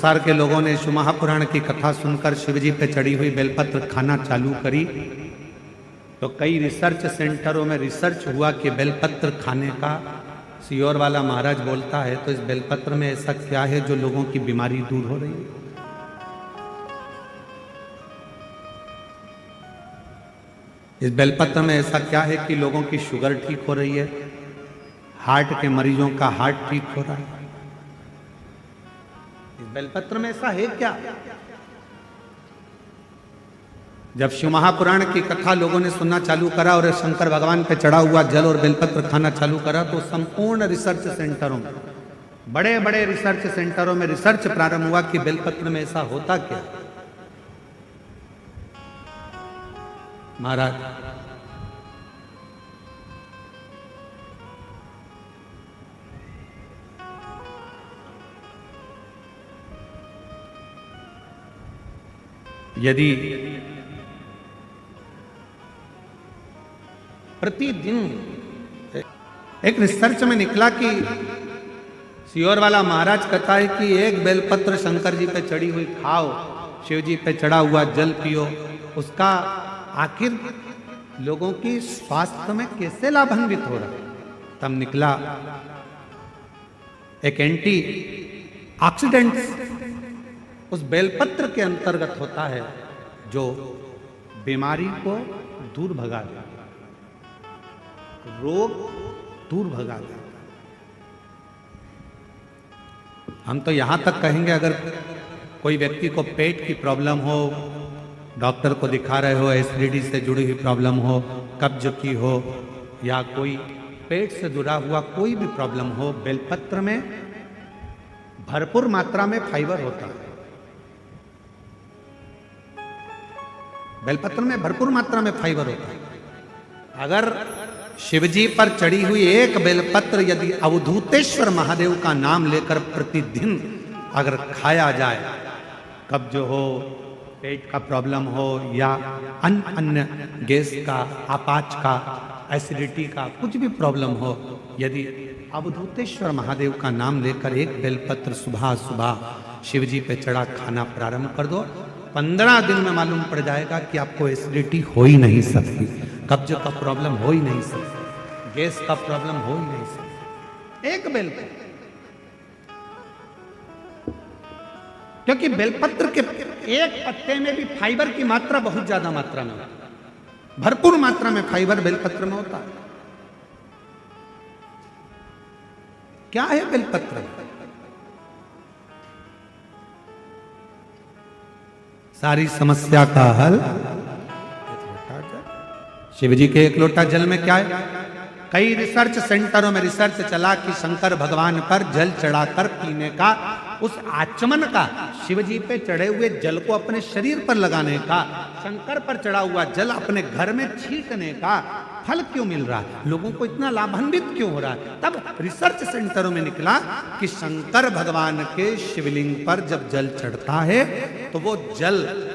संसार के लोगों ने शिव महापुराण की कथा सुनकर शिवजी पे चढ़ी हुई बेलपत्र खाना चालू करी, तो कई रिसर्च सेंटरों में रिसर्च हुआ कि बेलपत्र खाने का सियोर वाला महाराज बोलता है तो इस बेलपत्र में ऐसा क्या है जो लोगों की बीमारी दूर हो रही है। इस बेलपत्र में ऐसा क्या है कि लोगों की शुगर ठीक हो रही है, हार्ट के मरीजों का हार्ट ठीक हो रहा है। इस बेलपत्र में ऐसा है क्या? जब शिव महापुराण की कथा लोगों ने सुनना चालू करा और शंकर भगवान पे चढ़ा हुआ जल और बेलपत्र खाना चालू करा, तो संपूर्ण रिसर्च सेंटरों में, बड़े बड़े रिसर्च सेंटरों में रिसर्च प्रारंभ हुआ कि बेलपत्र में ऐसा होता क्या। महाराज यदि प्रतिदिन, एक रिसर्च में निकला कि सियोर वाला महाराज कहता है कि एक बेलपत्र शंकर जी पे चढ़ी हुई खाओ, शिव जी पे चढ़ा हुआ जल पियो, उसका आखिर लोगों की स्वास्थ्य में कैसे लाभान्वित हो रहा है। तब निकला एक एंटी ऑक्सीडेंट उस बेलपत्र के अंतर्गत होता है जो बीमारी को दूर भगा देता, रोग दूर भगा देता। हम तो यहां तक कहेंगे अगर कोई व्यक्ति को पेट की प्रॉब्लम हो, डॉक्टर को दिखा रहे हो, एसिडिटी से जुड़ी हुई प्रॉब्लम हो, कब्ज की हो, या कोई पेट से जुड़ा हुआ कोई भी प्रॉब्लम हो, बेलपत्र में भरपूर मात्रा में फाइबर होता है। बेलपत्र में भरपूर मात्रा में फाइबर होता है। अगर शिवजी पर चढ़ी हुई एक बेलपत्र यदि अवधूतेश्वर महादेव का नाम लेकर प्रतिदिन अगर खाया जाए, कब्ज हो, पेट का प्रॉब्लम हो, या अन्य गैस का, अपाच का, एसिडिटी का कुछ भी प्रॉब्लम हो, यदि अवधूतेश्वर महादेव का नाम लेकर एक बेलपत्र सुबह सुबह शिवजी पे चढ़ा खाना प्रारंभ कर दो, 15 दिन में मालूम पड़ जाएगा कि आपको एसिडिटी हो ही नहीं सकती, कब्ज का प्रॉब्लम हो ही नहीं सकती, गैस का प्रॉब्लम हो ही नहीं सकती। एक बेलपत्र, क्योंकि बेलपत्र के एक पत्ते में भी फाइबर की मात्रा बहुत ज्यादा मात्रा में, भरपूर मात्रा में फाइबर बेलपत्र में होता है। क्या है बेलपत्र? सारी समस्या का हल शिवजी के एक लोटा जल में क्या है? कई रिसर्च सेंटरों में रिसर्च चला कि शंकर भगवान पर जल चढ़ाकर पीने का, उस आचमन का, शिवजी पे चढ़े हुए जल को अपने शरीर पर लगाने का, शंकर पर चढ़ा हुआ जल अपने घर में छींटने का फल क्यों मिल रहा है, लोगों को इतना लाभान्वित क्यों हो रहा है। तब रिसर्च सेंटरों में निकला कि शंकर भगवान के शिवलिंग पर जब जल चढ़ता है तो वो जल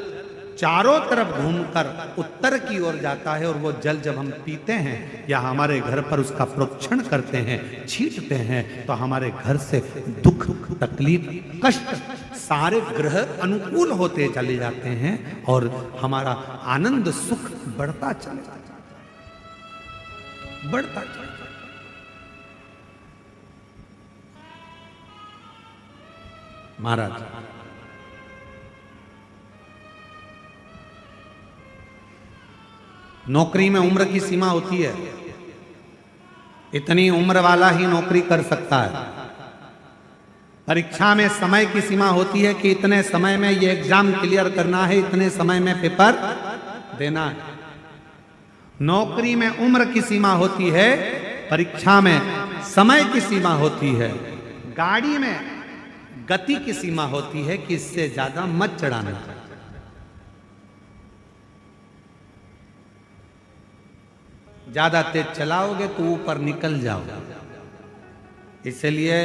चारों तरफ घूमकर उत्तर की ओर जाता है, और वो जल जब हम पीते हैं या हमारे घर पर उसका प्रोक्षण करते हैं, छींटते हैं, तो हमारे घर से दुख, तकलीफ, कष्ट सारे ग्रह अनुकूल होते चले जाते हैं और हमारा आनंद सुख बढ़ता चले जाता है, बढ़ता चले जाता है। महाराज नौकरी में उम्र की सीमा होती है, इतनी उम्र वाला ही नौकरी कर सकता है। परीक्षा में समय की सीमा होती है कि इतने समय में ये एग्जाम क्लियर करना है, इतने समय में पेपर देना है। नौकरी में उम्र की सीमा होती है, परीक्षा में समय की सीमा होती है, गाड़ी में गति की सीमा होती है कि इससे ज्यादा मत चढ़ाना। ज्यादा तेज चलाओगे तो ऊपर निकल जाओगे। इसलिए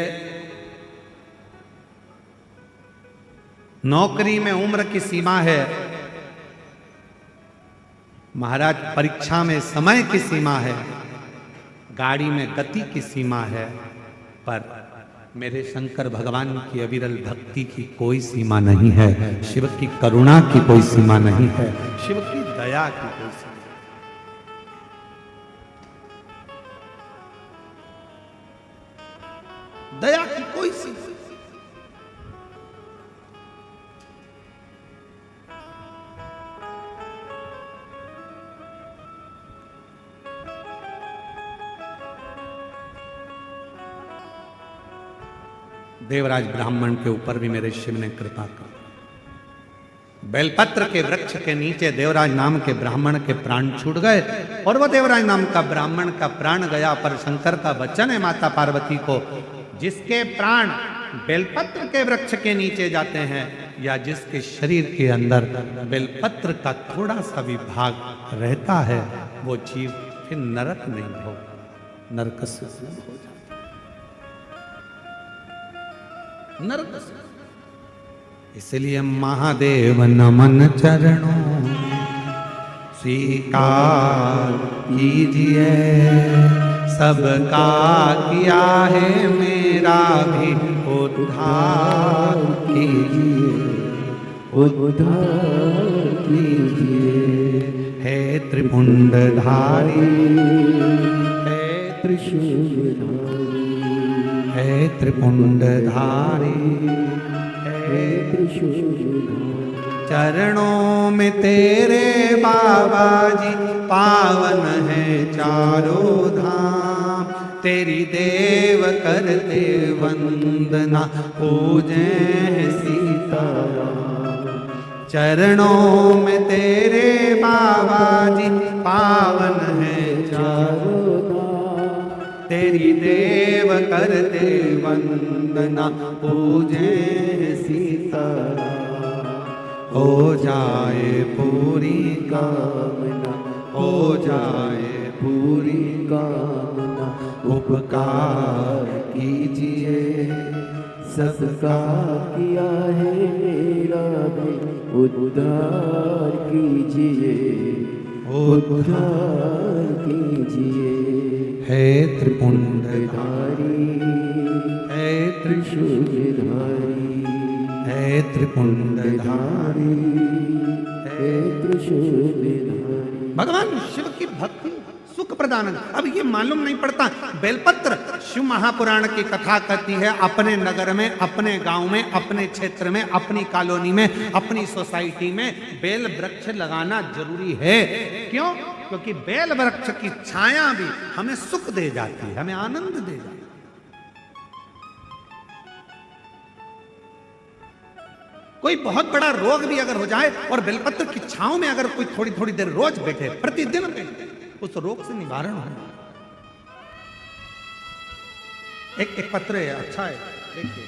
नौकरी में उम्र की सीमा है, महाराज परीक्षा में समय की सीमा है, गाड़ी में गति की सीमा है, पर मेरे शंकर भगवान की अविरल भक्ति की कोई सीमा नहीं है, शिव की करुणा की कोई सीमा नहीं है, शिव की दया की कोई सीमा नहीं। दया की कोई सीमा नहीं। देवराज ब्राह्मण के ऊपर भी मेरे शिव ने कृपा कर। बेलपत्र के वृक्ष के नीचे देवराज नाम के ब्राह्मण के प्राण छूट गए और वह देवराज नाम का ब्राह्मण का प्राण गया। पर शंकर का वचन है माता पार्वती को, जिसके प्राण बेलपत्र के वृक्ष के नीचे जाते हैं या जिसके शरीर के अंदर बेलपत्र का थोड़ा सा भी भाग रहता है, वो जीव फिर नरक नहीं भोग, नरक से हो जाता नरक से। इसलिए महादेव नमन चरणों स्वीकार कीजिए, सबका किया है मेरा भी उद्धार कीजिए, उद्धार कीजिए। हे त्रिपुंडधारी, हे त्रिशूलधारी, हे त्रिपुंडधारी, हे त्रिशूलधारी। चरणों में तेरे बाबा जी पावन है चारों धाम, तेरी देव करते वंदना पूजे सीताराम। चरणों में तेरे बाबा जी पावन है चारों धाम, तेरी देव करते वंदना पूजे सीताराम। हो जाए पूरी कामना, हो जाए पूरी कामना, उपकार कीजिए, सबका किया है मेरा भी उद्धार कीजिए, उद्धार कीजिए। हे त्रिपुंडधारी, हे त्रिशूलधारी, हे त्रिपुंडधारी, हे त्रिशूलधारी। भगवान शिव की भक्ति सुख प्रदान। अब ये मालूम नहीं पड़ता, बेलपत्र शिव महापुराण की कथा कहती है, अपने नगर में, अपने गांव में, अपने क्षेत्र में, अपनी कॉलोनी में, अपनी सोसाइटी में बेल वृक्ष लगाना जरूरी है। क्यों? क्योंकि बेल वृक्ष की छाया भी हमें सुख दे जाती है, हमें आनंद दे जाती है। कोई बहुत बड़ा रोग भी अगर हो जाए और बेलपत्र की छांव में अगर कोई थोड़ी थोड़ी देर रोज बैठे, प्रतिदिन बैठे, उस रोग से निवारण हो। एक पत्र है, अच्छा है, देखिए।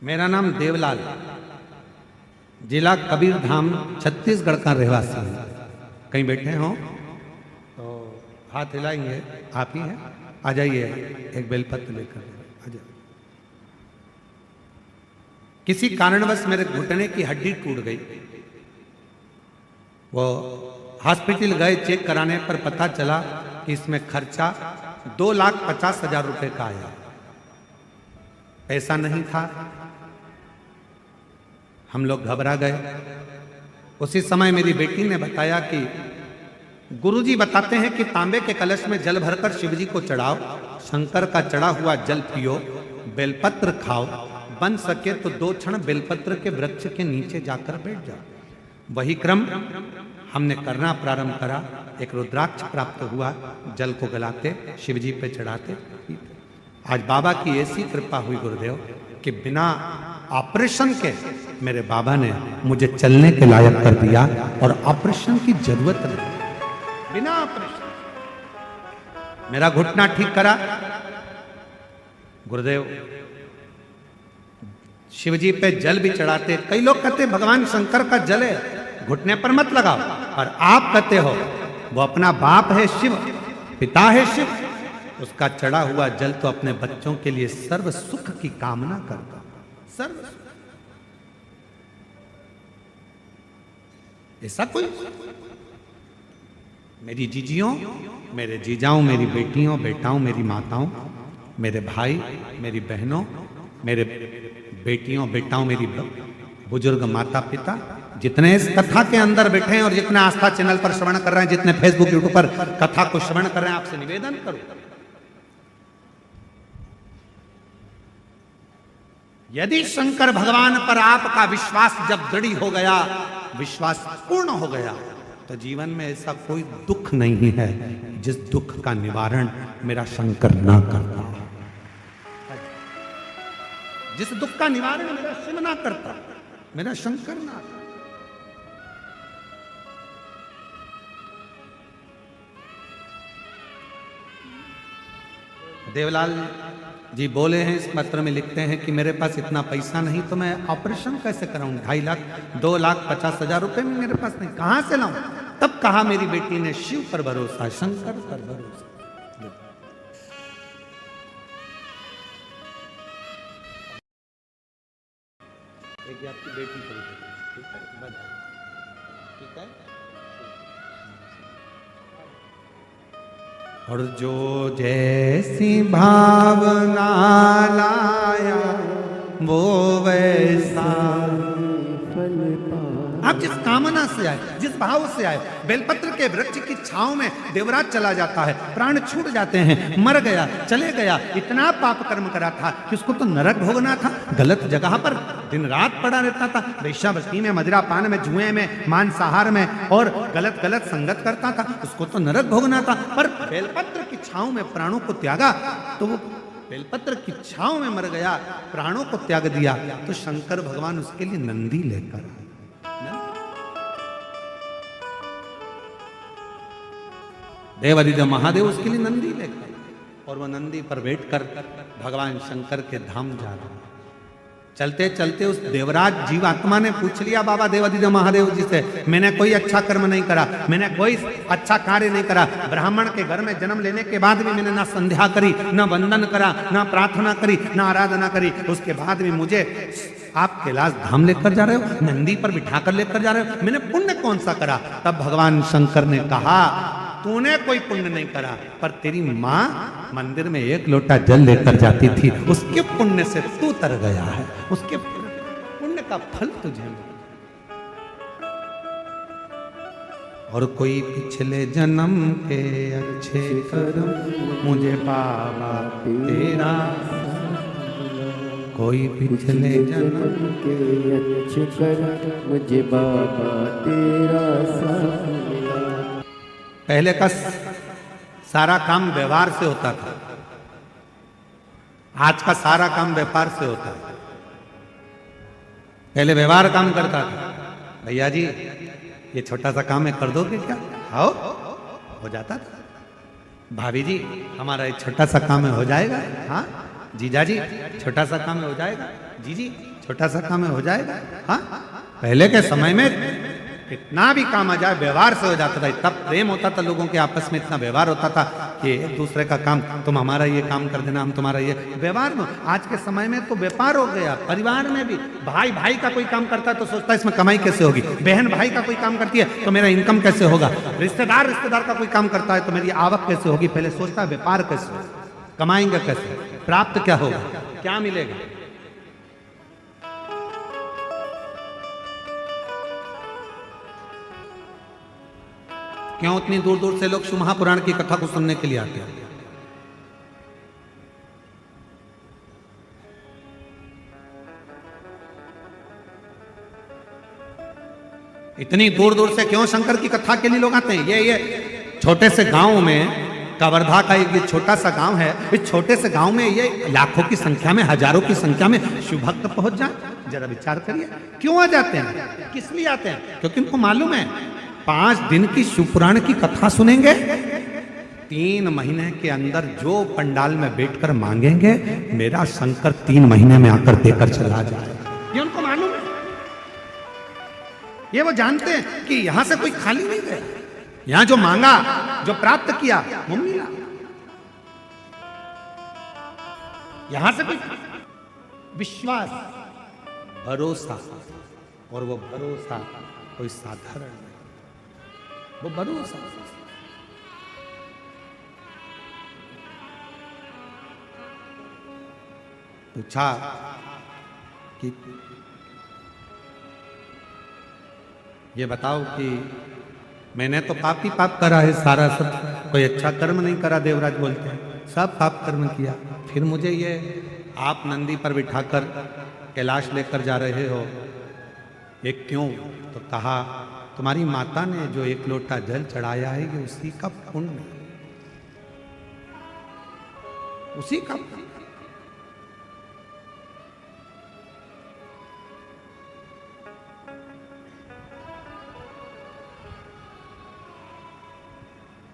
मेरा नाम देवलाल, जिला कबीरधाम, छत्तीसगढ़ का रहवासी हूँ। कहीं बैठे हो तो हाथ हिलाएंगे, आप ही हैं, आ जाइए, एक बेलपत्र लेकर आ जाइए। किसी कारणवश मेरे घुटने की हड्डी टूट गई। वो हॉस्पिटल गए, चेक कराने पर पता चला कि इसमें खर्चा 2,50,000 रुपए का आया। पैसा नहीं था, हम लोग घबरा गए। उसी समय मेरी बेटी ने बताया कि गुरुजी बताते हैं कि तांबे के कलश में जल भरकर शिवजी को चढ़ाओ, शंकर का चढ़ा हुआ जल पियो, बेलपत्र खाओ, बन सके तो 2 क्षण बेलपत्र के वृक्ष के नीचे जाकर बैठ जाओ। वही क्रम हमने करना प्रारंभ करा। एक रुद्राक्ष प्राप्त हुआ, जल को गलाते, शिवजी पे चढ़ाते। आज बाबा की ऐसी कृपा हुई गुरुदेव कि बिना ऑपरेशन के मेरे बाबा ने मुझे चलने के लायक कर दिया और ऑपरेशन की जरूरत नहीं, बिना ऑपरेशन मेरा घुटना ठीक करा। गुरुदेव शिव जी पे जल भी चढ़ाते। कई लोग कहते भगवान शंकर का जल है, घुटने पर मत लगाओ, और आप कहते हो वो अपना बाप है शिव, पिता है शिव, उसका चढ़ा हुआ जल तो अपने बच्चों के लिए सर्व सुख की कामना करता, सर्व सुख। ऐसा कोई, मेरी जीजियों, मेरे जीजाओं, मेरी बेटियों, बेटाओं, मेरी माताओं, मेरे भाई, मेरी बहनों, मेरे बेटियों, बेटाओं, मेरी बुजुर्ग माता पिता, जितने इस कथा के अंदर बैठे हैं और जितने आस्था चैनल पर श्रवण कर रहे हैं, जितने फेसबुक यूट्यूब पर कथा को श्रवण कर रहे हैं, आपसे निवेदन करूं, यदि शंकर भगवान पर आपका विश्वास जब दृढ़ हो गया, विश्वास पूर्ण हो गया, तो जीवन में ऐसा कोई दुख नहीं है जिस दुख का निवारण मेरा शंकर ना करता, जिस दुख का निवारण मेरा शिव ना करता, मेरा शंकर ना करता। देवलाल जी बोले हैं, इस पत्र में लिखते हैं कि मेरे पास इतना पैसा नहीं तो मैं ऑपरेशन कैसे कराऊं, 2.5 लाख 2,50,000 रुपए में मेरे पास नहीं, कहां से लाऊं? तब कहा मेरी बेटी ने शिव पर भरोसा, शंकर पर भरोसा। एक आपकी बेटी पर, ठीक है, ठीक है। और जो जैसी भावना लाया वो वैसा फल पाया। आप जिस कामना से आए, जिस भाव से आए, बेलपत्र के वृक्ष की छांव में देवराज चला जाता है, प्राण छूट जाते हैं, मर गया, चले गया, इतना पाप कर्म करा था कि उसको तो नरक भोगना था, गलत जगह पर दिन रात पड़ा रहता था, वेश्यावृत्ति में, मदिरा पान में, जुए में, मांसाहार में और गलत गलत संगत करता था, उसको तो नरक भोगना था। पर बेलपत्र की छांव में प्राणों को त्यागा तो वो बेलपत्र की छांव में मर गया, प्राणों को त्याग दिया, तो शंकर भगवान उसके लिए नंदी लेकर आए। देवादिदेव महादेव उसके लिए नंदी लेकर, और वो नंदी पर बैठकर भगवान शंकर के धाम जा रहे हैं। चलते चलते उस देवराज जीवात्मा ने पूछ लिया बाबा देवादिदेव महादेव जी से, मैंने कोई अच्छा कर्म नहीं करा, मैंने कोई अच्छा कार्य नहीं करा, ब्राह्मण के घर में जन्म लेने के बाद भी मैंने ना संध्या करी, ना वंदन करा, ना प्रार्थना करी, ना आराधना करी, उसके बाद भी मुझे आप कैलाश धाम लेकर जा रहे हो, नंदी पर बिठाकर लेकर जा रहे हो, मैंने पुण्य कौन सा करा? तब भगवान शंकर ने कहा, तूने कोई पुण्य नहीं करा, पर तेरी माँ मंदिर में 1 लोटा जल लेकर जाती थी, उसके पुण्य से तू तर गया है, उसके पुण्य का फल तुझे मिला। और कोई पिछले जन्म के अच्छे कर्म मुझे बाबा तेरा, कोई पिछले जन्म के अच्छे कर्म मुझे बाबा तेरा साथ मिला। पहले का सारा काम व्यवहार से होता था, आज का सारा काम व्यापार से होता है। पहले व्यवहार काम करता था, भैया जी ये छोटा सा काम है कर दोगे क्या? आओ, हो जाता था। भाभी जी हमारा एक छोटा सा काम है, हो जाएगा? हाँ। जीजा जी छोटा सा काम है, हो जाएगा? जी छोटा सा काम है, हो जाएगा? हाँ। पहले के समय में कितना भी काम आ जाए व्यवहार से हो जाता था, इतना प्रेम होता था लोगों के आपस में, इतना व्यवहार होता था कि एक दूसरे का काम, तुम हमारा ये काम कर देना, हम तुम्हारा ये, व्यवहार में। आज के समय में तो व्यापार हो गया, परिवार में भी भाई भाई का कोई काम करता है तो सोचता है इसमें कमाई कैसे होगी, बहन भाई का कोई काम करती है तो मेरा इनकम कैसे होगा, रिश्तेदार का कोई काम करता है तो मेरी आवक कैसे होगी, पहले सोचता है व्यापार कैसे होगा, कमाएंगे कैसे, प्राप्त क्या होगा, क्या मिलेगा। क्यों इतनी दूर दूर से लोग शिव महापुराण की कथा को सुनने के लिए आते हैं? इतनी दूर दूर से क्यों शंकर की कथा के लिए लोग आते हैं? ये छोटे से गांव में, कवर्धा का एक ये छोटा सा गांव है, इस छोटे से गांव में ये लाखों की संख्या में, हजारों की संख्या में शिव भक्त पहुंच जाए, जरा विचार करिए। क्यों आ जाते हैं, किस लिए आते हैं? क्योंकि उनको मालूम है 5 दिन की शिवपुराण की कथा सुनेंगे, 3 महीने के अंदर जो पंडाल में बैठकर मांगेंगे, मेरा शंकर 3 महीने में आकर देकर चला जाएगा। ये वो जानते हैं कि यहां से कोई खाली नहीं गया, यहां जो मांगा, जो प्राप्त किया वो मिला। यहां से कोई विश्वास, भरोसा, और वो भरोसा कोई साधारण नहीं, वो भरोसा। पूछा कि ये बताओ कि मैंने तो पाप ही पाप करा है सारा, सब कोई अच्छा कर्म नहीं करा। देवराज बोलते हैं सब पाप कर्म किया, फिर मुझे ये आप नंदी पर बिठाकर कैलाश लेकर जा रहे हो, ये क्यों? तो कहा तुम्हारी माता ने जो एक लोटा जल चढ़ाया है ये उसी का पुण्य, उसी का।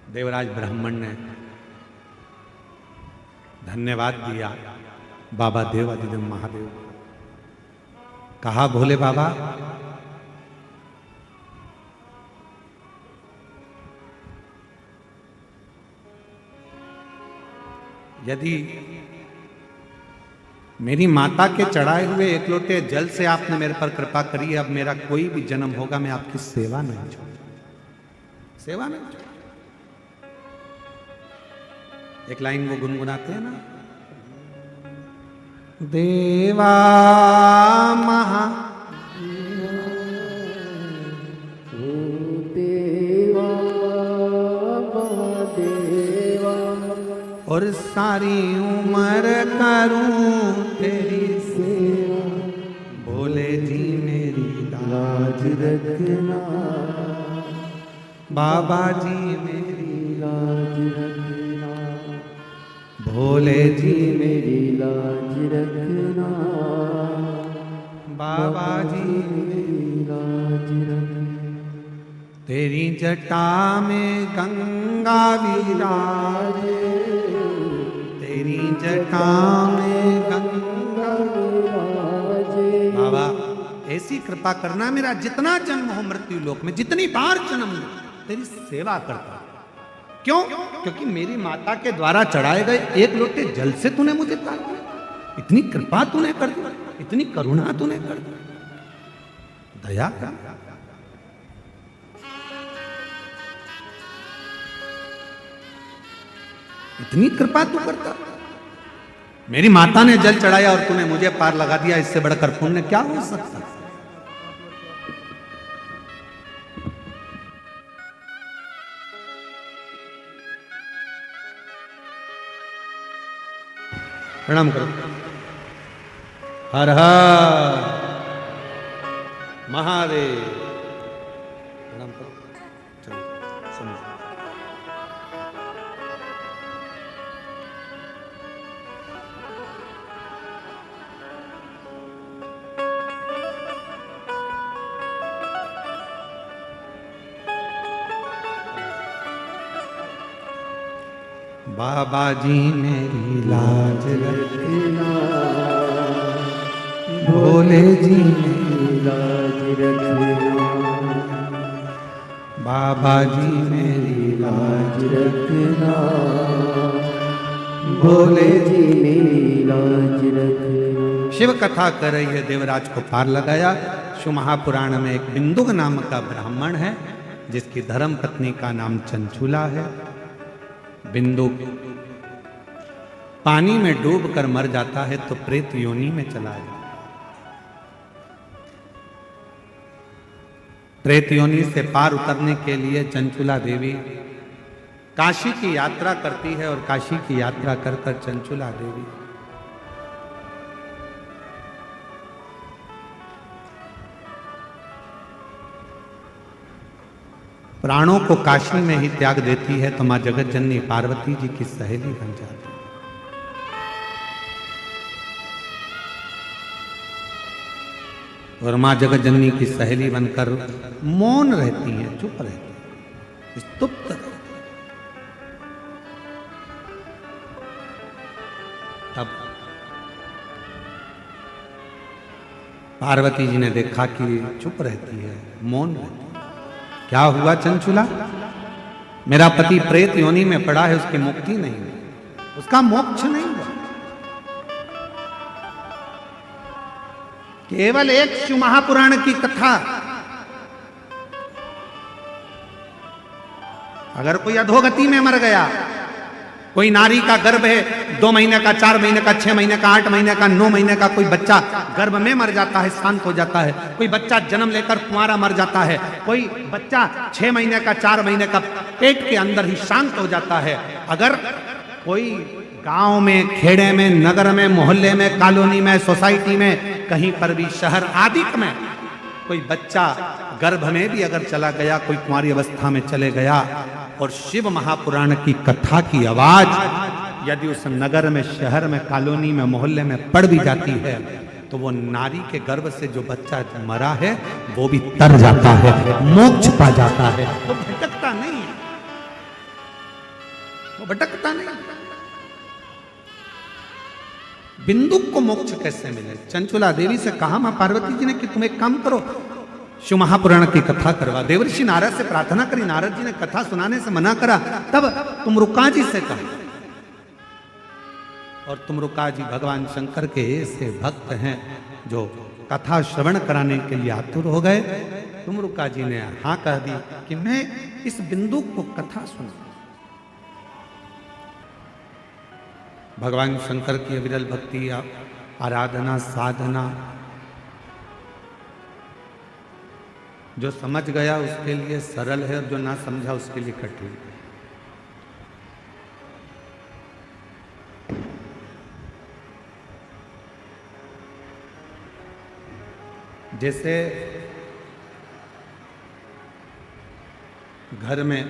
देवराज ब्राह्मण ने धन्यवाद दिया बाबा देवादिदेव महादेव। कहा भोले बाबा यदि मेरी माता के चढ़ाए हुए एक लोटे जल से आपने मेरे पर कृपा करी है, अब मेरा कोई भी जन्म होगा मैं आपकी सेवा नहीं छोड़ूंगा, सेवा नहीं छोड़ूंगा। एक लाइन वो गुनगुनाते हैं ना, देवा महा देवा महादेवा, और सारी उम्र करूं तेरी सेवा, भोले जी मेरी लाज रखना, बाबा जी मेरी लाज रखना, भोले जी मेरी लाज रखना, बाबा जी मेरी लाज रखना। तेरी जटा में गंगा विराजे, तेरी जटा में गंगा विराजे। बाबा ऐसी कृपा करना, मेरा जितना जन्म हो मृत्यु लोक में, जितनी बार जन्म हो तेरी सेवा करता। क्यों? क्योंकि मेरी माता के द्वारा चढ़ाए गए एक लोटे जल से तूने मुझे पार किया, इतनी कृपा तूने कर दी, इतनी करुणा तूने कर दी, दया कर। इतनी कृपा तू करता, मेरी माता ने जल चढ़ाया और तूने मुझे पार लगा दिया, इससे बढ़कर पुण्य क्या हो सकता? प्रणाम करो। हर हर महादेव। प्रणाम करो। चलो समझो। बाबा जी मेरी लाज रखना, भोले जी मेरी लाज रखना, बाबा जी मेरी लाज रखना, भोले जी मेरी लाज रखना। शिव कथा कर रही है, देवराज को पार लगाया। शिव महापुराण में एक बिंदुक नाम का ब्राह्मण है जिसकी धर्म पत्नी का नाम चंचूला है। बिंदुक पानी में डूबकर मर जाता है तो प्रेत योनि में चला जाता है। प्रेत योनि से पार उतरने के लिए चंचूला देवी काशी की यात्रा करती है और काशी की यात्रा कर कर चंचूला देवी प्राणों को काशी में ही त्याग देती है तो मां जगत जननी पार्वती जी की सहेली बन जाती है। और मां जगत जननी की सहेली बनकर मौन रहती हैं, चुप रहती हैं, स्तुप्त रहती हैं। तब पार्वती जी ने देखा कि चुप रहती है, मौन रहती है। क्या हुआ चंचुला? मेरा पति प्रेत योनि में पड़ा है, उसकी मुक्ति नहीं हुई, उसका मोक्ष नहीं हुआ। केवल एक शिव महापुराण की कथा, अगर कोई अधोगति में मर गया, कोई नारी का गर्भ है, 2 महीने का, 4 महीने का, 6 महीने का, 8 महीने का, 9 महीने का, कोई बच्चा गर्भ में मर जाता है, शांत हो जाता है। कोई बच्चा जन्म लेकर कुंवारा मर जाता है। कोई बच्चा 6 महीने का, 4 महीने का पेट के अंदर ही शांत हो जाता है। अगर कोई गांव में, खेड़े में, नगर में, मोहल्ले में, कॉलोनी में, सोसाइटी में, कहीं पर भी, शहर आदि में कोई बच्चा गर्भ में भी अगर चला गया, कोई कुंवारी अवस्था में चले गया, और शिव महापुराण की कथा की आवाज यदि उस नगर में, शहर में, कॉलोनी में, मोहल्ले में पड़ भी जाती है, तो वो नारी के गर्भ से जो बच्चा मरा है वो भी तर जाता है, मोक्ष पा जाता है। वो भटकता नहीं है, वो भटकता नहीं। बिंदु को मोक्ष कैसे मिले? चंचुला देवी से कहा मां पार्वती जी ने कि तुम एक काम करो, शिव महापुराण की कथा करवा। देवर्षि नारद से प्रार्थना करी, नारद जी ने कथा सुनाने से मना करा। तब तुमरुका जी से कहा, और तुमरुका जी भगवान शंकर के ऐसे भक्त हैं जो कथा श्रवण कराने के लिए आतुर हो गए। तुमरुका जी ने हाँ कह दी कि मैं इस बिंदु को कथा सुना। भगवान शंकर की अविरल भक्ति, आराधना, साधना, जो समझ गया उसके लिए सरल है, और जो ना समझा उसके लिए कठिन है। जैसे घर में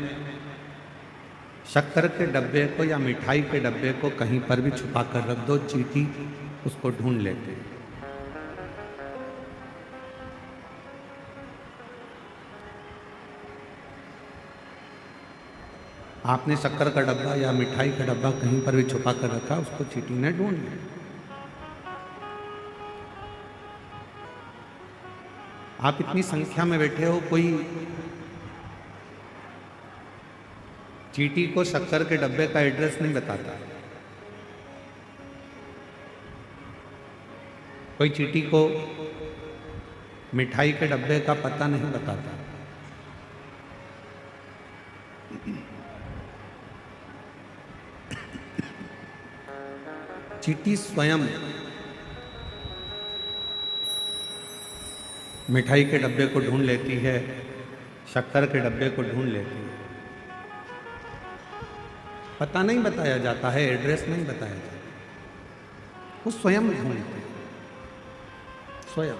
शक्कर के डब्बे को या मिठाई के डब्बे को कहीं पर भी छुपा कर रख दो, चींटी उसको ढूंढ लेते हैं। आपने शक्कर का डब्बा या मिठाई का डब्बा कहीं पर भी छुपा कर रखा, उसको चींटी ने ढूंढ लिया। आप इतनी संख्या में बैठे हो, कोई चींटी को शक्कर के डब्बे का एड्रेस नहीं बताता, कोई चींटी को मिठाई के डब्बे का पता नहीं बताता। चींटी स्वयं मिठाई के डब्बे को ढूंढ लेती है, शक्कर के डब्बे को ढूंढ लेती है। पता नहीं बताया जाता है, एड्रेस नहीं बताया जाता, वो स्वयं ढूंढते हैं, स्वयं।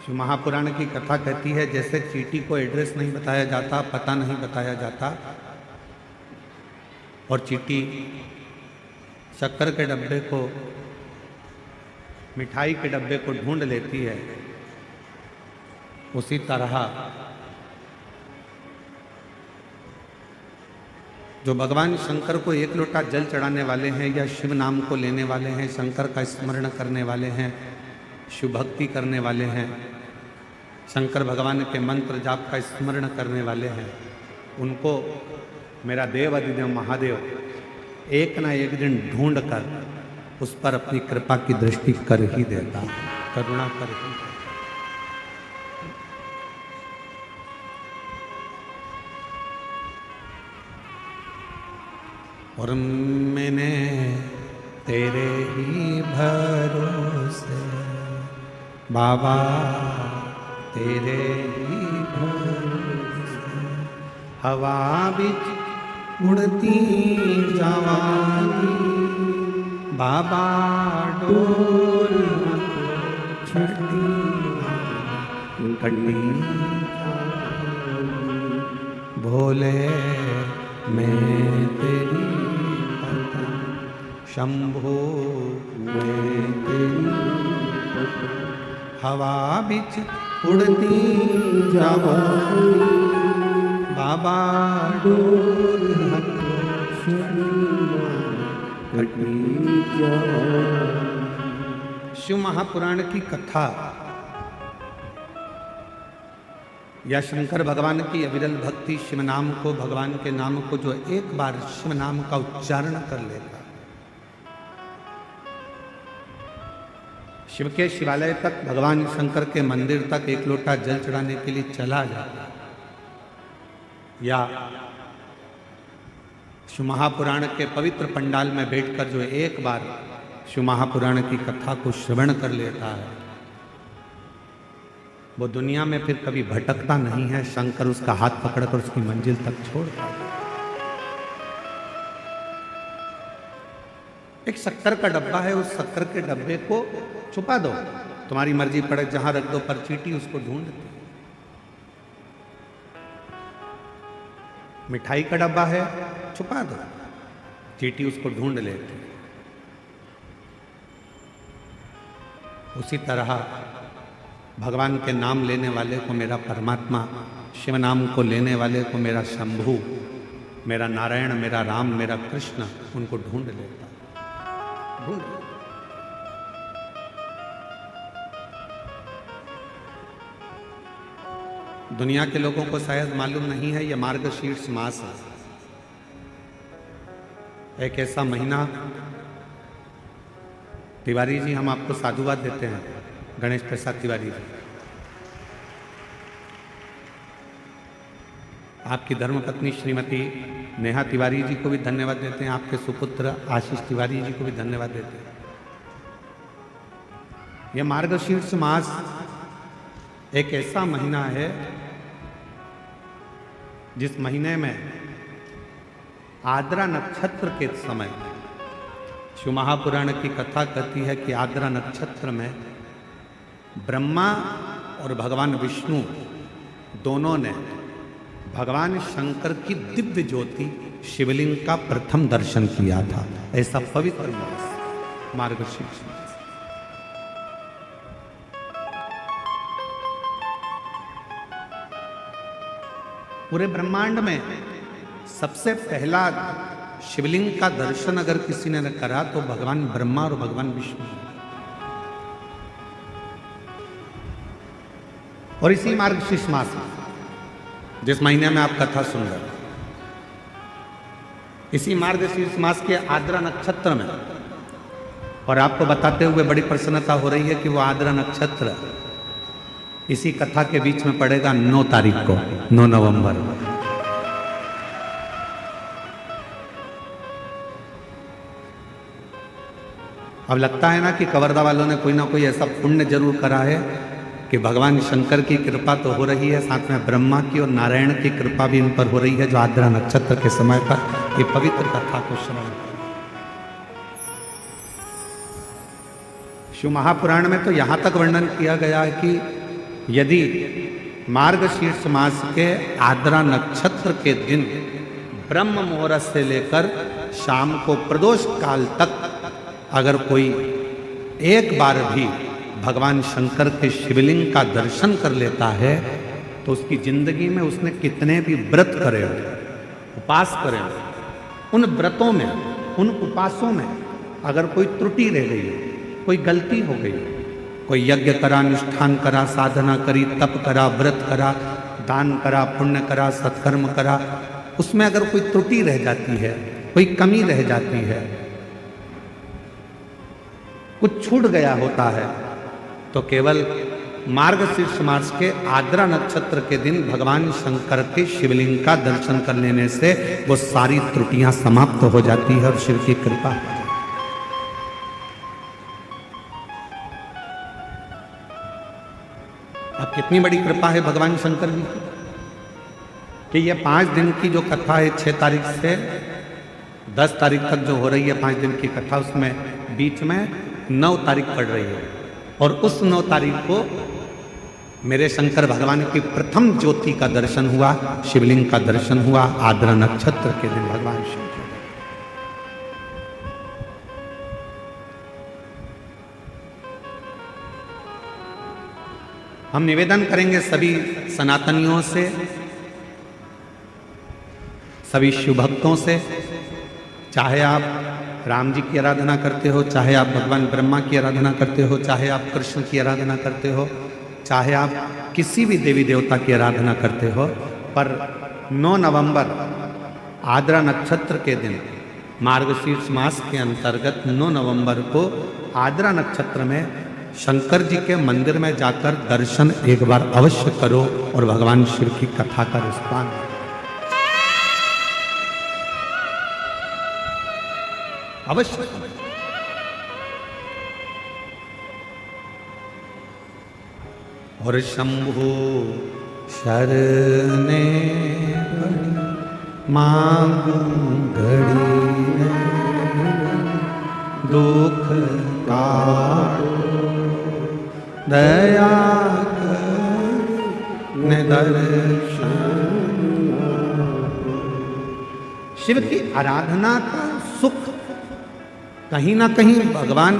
शिव महापुराण की कथा कहती है, जैसे चींटी को एड्रेस नहीं बताया जाता, पता नहीं बताया जाता, और चींटी शक्कर के डब्बे को, मिठाई के डब्बे को ढूंढ लेती है, उसी तरह जो भगवान शंकर को 1 लोटा जल चढ़ाने वाले हैं, या शिव नाम को लेने वाले हैं, शंकर का स्मरण करने वाले हैं, शिव भक्ति करने वाले हैं, शंकर भगवान के मंत्र जाप का स्मरण करने वाले हैं, उनको मेरा देव अधिदेव महादेव एक ना एक दिन ढूंढ कर उस पर अपनी कृपा की दृष्टि कर ही देता, करुणा कर ही देता। और मैंने तेरे ही भरोसे बाबा, तेरे ही भरोसे हवा बिच उड़ती जवानी, बाबा डोर छठी कटी भोले मैं तेरी पता, शंभो मैं तेरी पता, हवा बिच उड़ती जवानी, बाबा डोर कटी जाए। शिव महापुराण की कथा या शंकर भगवान की अविरल भक्ति शिव नाम को, भगवान के नाम को जो एक बार शिव नाम का उच्चारण कर लेता, शिव के शिवालय तक, भगवान शंकर के मंदिर तक एक लोटा जल चढ़ाने के लिए चला जाता, या शिव महापुराण के पवित्र पंडाल में बैठकर जो एक बार शिव महापुराण की कथा को श्रवण कर लेता है, वो दुनिया में फिर कभी भटकता नहीं है। शंकर उसका हाथ पकड़कर उसकी मंजिल तक छोड़ता है। एक शक्कर का डब्बा है, उस शक्कर के डब्बे को छुपा दो, तुम्हारी मर्जी पड़े जहां रख दो, पर चींटी उसको ढूंढती। मिठाई का डब्बा है, छुपा दो, चींटी उसको ढूंढ लेती। उसी तरह भगवान के नाम लेने वाले को मेरा परमात्मा, शिव नाम को लेने वाले को मेरा शंभु, मेरा नारायण, मेरा राम, मेरा कृष्ण, उनको ढूंढ लेता, ढूंढ। दुनिया के लोगों को शायद मालूम नहीं है, यह मार्गशीर्ष मास है, एक ऐसा महीना। तिवारी जी, हम आपको साधुवाद देते हैं, गणेश प्रसाद तिवारी जी। आपकी धर्मपत्नी श्रीमती नेहा तिवारी जी को भी धन्यवाद देते हैं, आपके सुपुत्र आशीष तिवारी जी को भी धन्यवाद देते हैं। यह मार्गशीर्ष मास एक ऐसा महीना है जिस महीने में आद्रा नक्षत्र के समय, शिव महापुराण की कथा कहती है कि आद्रा नक्षत्र में ब्रह्मा और भगवान विष्णु दोनों ने भगवान शंकर की दिव्य ज्योति शिवलिंग का प्रथम दर्शन किया था। ऐसा पवित्र मास मार्गशीर्ष मास। पूरे ब्रह्मांड में सबसे पहला शिवलिंग का दर्शन अगर किसी ने करा तो भगवान ब्रह्मा और भगवान विष्णु। और इसी मार्गशीर्ष मास में, जिस महीने में आप कथा सुन रहे हैं, इसी मार्गशीर्ष मास के आद्रा नक्षत्र में, और आपको बताते हुए बड़ी प्रसन्नता हो रही है कि वो आद्रा नक्षत्र इसी कथा के बीच में पड़ेगा 9 तारीख को, 9 नवंबर। अब लगता है ना कि कवर्धा वालों ने कोई ना कोई ऐसा पुण्य जरूर करा है कि भगवान शंकर की कृपा तो हो रही है, साथ में ब्रह्मा की और नारायण की कृपा भी इन पर हो रही है, जो आद्रा नक्षत्र के समय पर ये पवित्र कथा को श्रवण। शिव महापुराण में तो यहां तक वर्णन किया गया है कि यदि मार्गशीर्ष मास के आद्रा नक्षत्र के दिन ब्रह्म मुहूर्त से लेकर शाम को प्रदोष काल तक अगर कोई एक बार भी भगवान शंकर के शिवलिंग का दर्शन कर लेता है तो उसकी जिंदगी में उसने कितने भी व्रत करे हो, उपास करे हो, उन व्रतों में, उन उपासों में अगर कोई त्रुटि रह गई, कोई गलती हो गई, कोई यज्ञ करा, अनुष्ठान करा, साधना करी, तप करा, व्रत करा, दान करा, पुण्य करा, सत्कर्म करा, उसमें अगर कोई त्रुटि रह जाती है, कोई कमी रह जाती है, कुछ छूट गया होता है, तो केवल मार्गशीर्ष मास के आद्रा नक्षत्र के दिन भगवान शंकर के शिवलिंग का दर्शन कर लेने से वो सारी त्रुटियां समाप्त हो जाती है और शिव की कृपा। अब कितनी बड़ी कृपा है भगवान शंकर जी की कि ये 5 दिन की जो कथा है, 6 तारीख से 10 तारीख तक जो हो रही है 5 दिन की कथा, उसमें बीच में 9 तारीख पड़ रही है, और उस 9 तारीख को मेरे शंकर भगवान की प्रथम ज्योति का दर्शन हुआ, शिवलिंग का दर्शन हुआ आद्रा नक्षत्र के दिन भगवान शंकर। हम निवेदन करेंगे सभी सनातनियों से, सभी शिव भक्तों से, चाहे आप राम जी की आराधना करते हो, चाहे आप भगवान ब्रह्मा की आराधना करते हो, चाहे आप कृष्ण की आराधना करते हो, चाहे आप किसी भी देवी देवता की आराधना करते हो, पर 9 नवंबर आद्रा नक्षत्र के दिन मार्गशीर्ष मास के अंतर्गत 9 नवंबर को आद्रा नक्षत्र में शंकर जी के मंदिर में जाकर दर्शन एक बार अवश्य करो और भगवान शिव की कथा का रिस्पान। अवश्य और शंभु शरणे मांगू घड़ी दुख का दया दर्शन। शिव की आराधना का सुख कहीं ना कहीं भगवान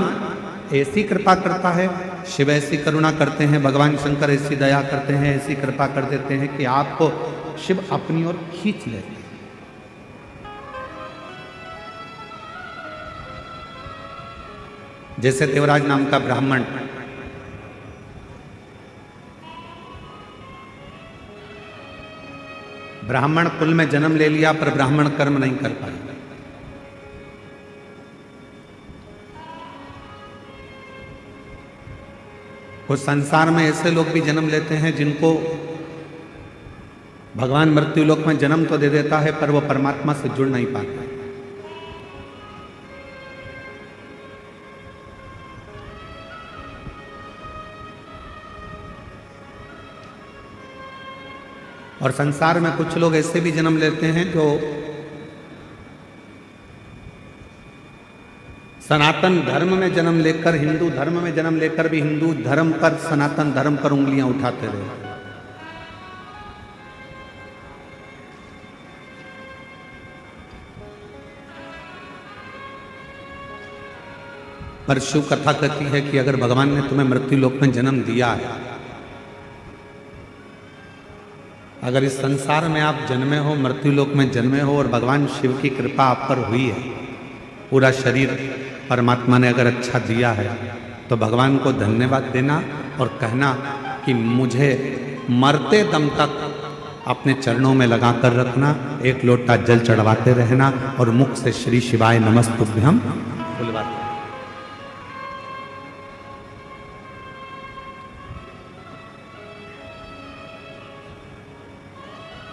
ऐसी कृपा करता है, शिव ऐसी करुणा करते हैं, भगवान शंकर ऐसी दया करते हैं, ऐसी कृपा कर देते हैं कि आपको शिव अपनी ओर खींच लेते हैं। जैसे देवराज नाम का ब्राह्मण कुल में जन्म ले लिया पर ब्राह्मण कर्म नहीं कर पाया। कुछ संसार में ऐसे लोग भी जन्म लेते हैं जिनको भगवान मृत्यु लोक में जन्म तो दे देता है पर वो परमात्मा से जुड़ नहीं पाता। और संसार में कुछ लोग ऐसे भी जन्म लेते हैं जो सनातन धर्म में जन्म लेकर, हिंदू धर्म में जन्म लेकर भी हिंदू धर्म पर, सनातन धर्म पर उंगलियां उठाते रहे। पर शिव कथा कहती है कि अगर भगवान ने तुम्हें मृत्यु लोक में जन्म दिया है, अगर इस संसार में आप जन्मे हो, मृत्यु लोक में जन्मे हो और भगवान शिव की कृपा आप पर हुई है, पूरा शरीर परमात्मा ने अगर अच्छा दिया है, तो भगवान को धन्यवाद देना और कहना कि मुझे मरते दम तक अपने चरणों में लगा कर रखना, एक लोटा जल चढ़वाते रहना और मुख से श्री शिवाय नमस्तुभ्यम बुलवाते।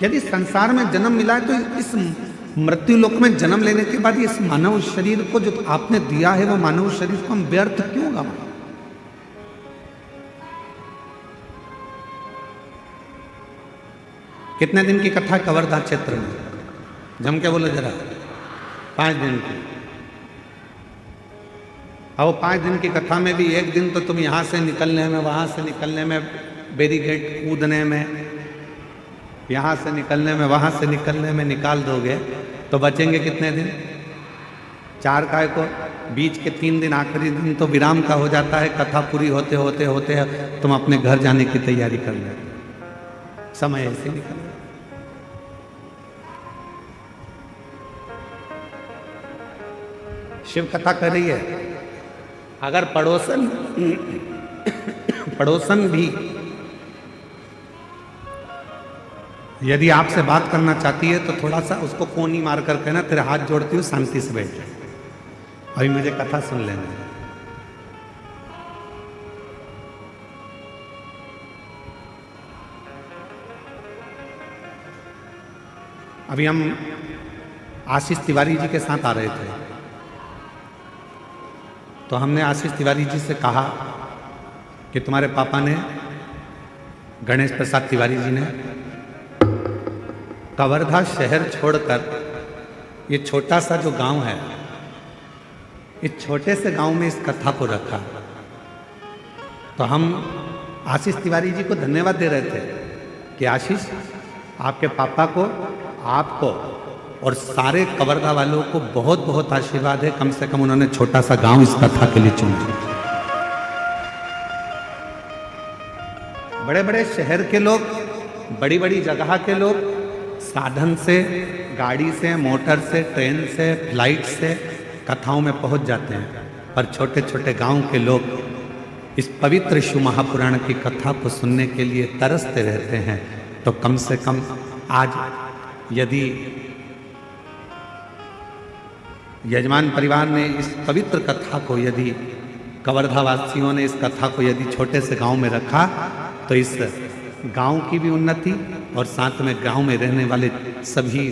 यदि संसार में जन्म मिला है तो इस मृत्यु लोक में जन्म लेने के बाद इस मानव शरीर को जो आपने दिया है, वो मानव शरीर को हम व्यर्थ क्यों गवाएं? कितने दिन की कथा कवर्धा क्षेत्र में? जम के बोलो जरा। 5 दिन की। अब 5 दिन की कथा में भी एक दिन तो तुम यहां से निकलने में, वहां से निकलने में, बैरिकेड कूदने में, यहां से निकलने में, वहां से निकलने में निकाल दोगे तो बचेंगे कितने दिन? 4 काय को बीच के 3 दिन, आखिरी दिन तो विराम का हो जाता है। कथा पूरी होते होते होते तुम अपने घर जाने की तैयारी कर ले, समय ऐसे निकल। शिव कथा कर रही है, अगर पड़ोसन भी यदि आपसे बात करना चाहती है तो थोड़ा सा उसको कोनी मार कर कहना, तेरे हाथ जोड़ती हूँ, शांति से बैठ जाए, अभी मुझे कथा सुन लेना। अभी हम आशीष तिवारी जी के साथ आ रहे थे, तो हमने आशीष तिवारी जी से कहा कि तुम्हारे पापा ने, गणेश प्रसाद तिवारी जी ने, कवर्धा शहर छोड़कर ये छोटा सा जो गांव है, इस छोटे से गांव में इस कथा को रखा। तो हम आशीष तिवारी जी को धन्यवाद दे रहे थे कि आशीष, आपके पापा को, आपको और सारे कवर्धा वालों को बहुत बहुत आशीर्वाद है, कम से कम उन्होंने छोटा सा गांव इस कथा के लिए चुना। बड़े बड़े शहर के लोग, बड़ी बड़ी जगह के लोग साधन से, गाड़ी से, मोटर से, ट्रेन से, फ्लाइट से कथाओं में पहुंच जाते हैं, पर छोटे छोटे गांव के लोग इस पवित्र शिव महापुराण की कथा को सुनने के लिए तरसते रहते हैं। तो कम से कम आज यदि यजमान परिवार ने इस पवित्र कथा को, यदि कवर्धा वासियों ने इस कथा को यदि छोटे से गांव में रखा, तो इस गांव की भी उन्नति और साथ में गांव में रहने वाले सभी,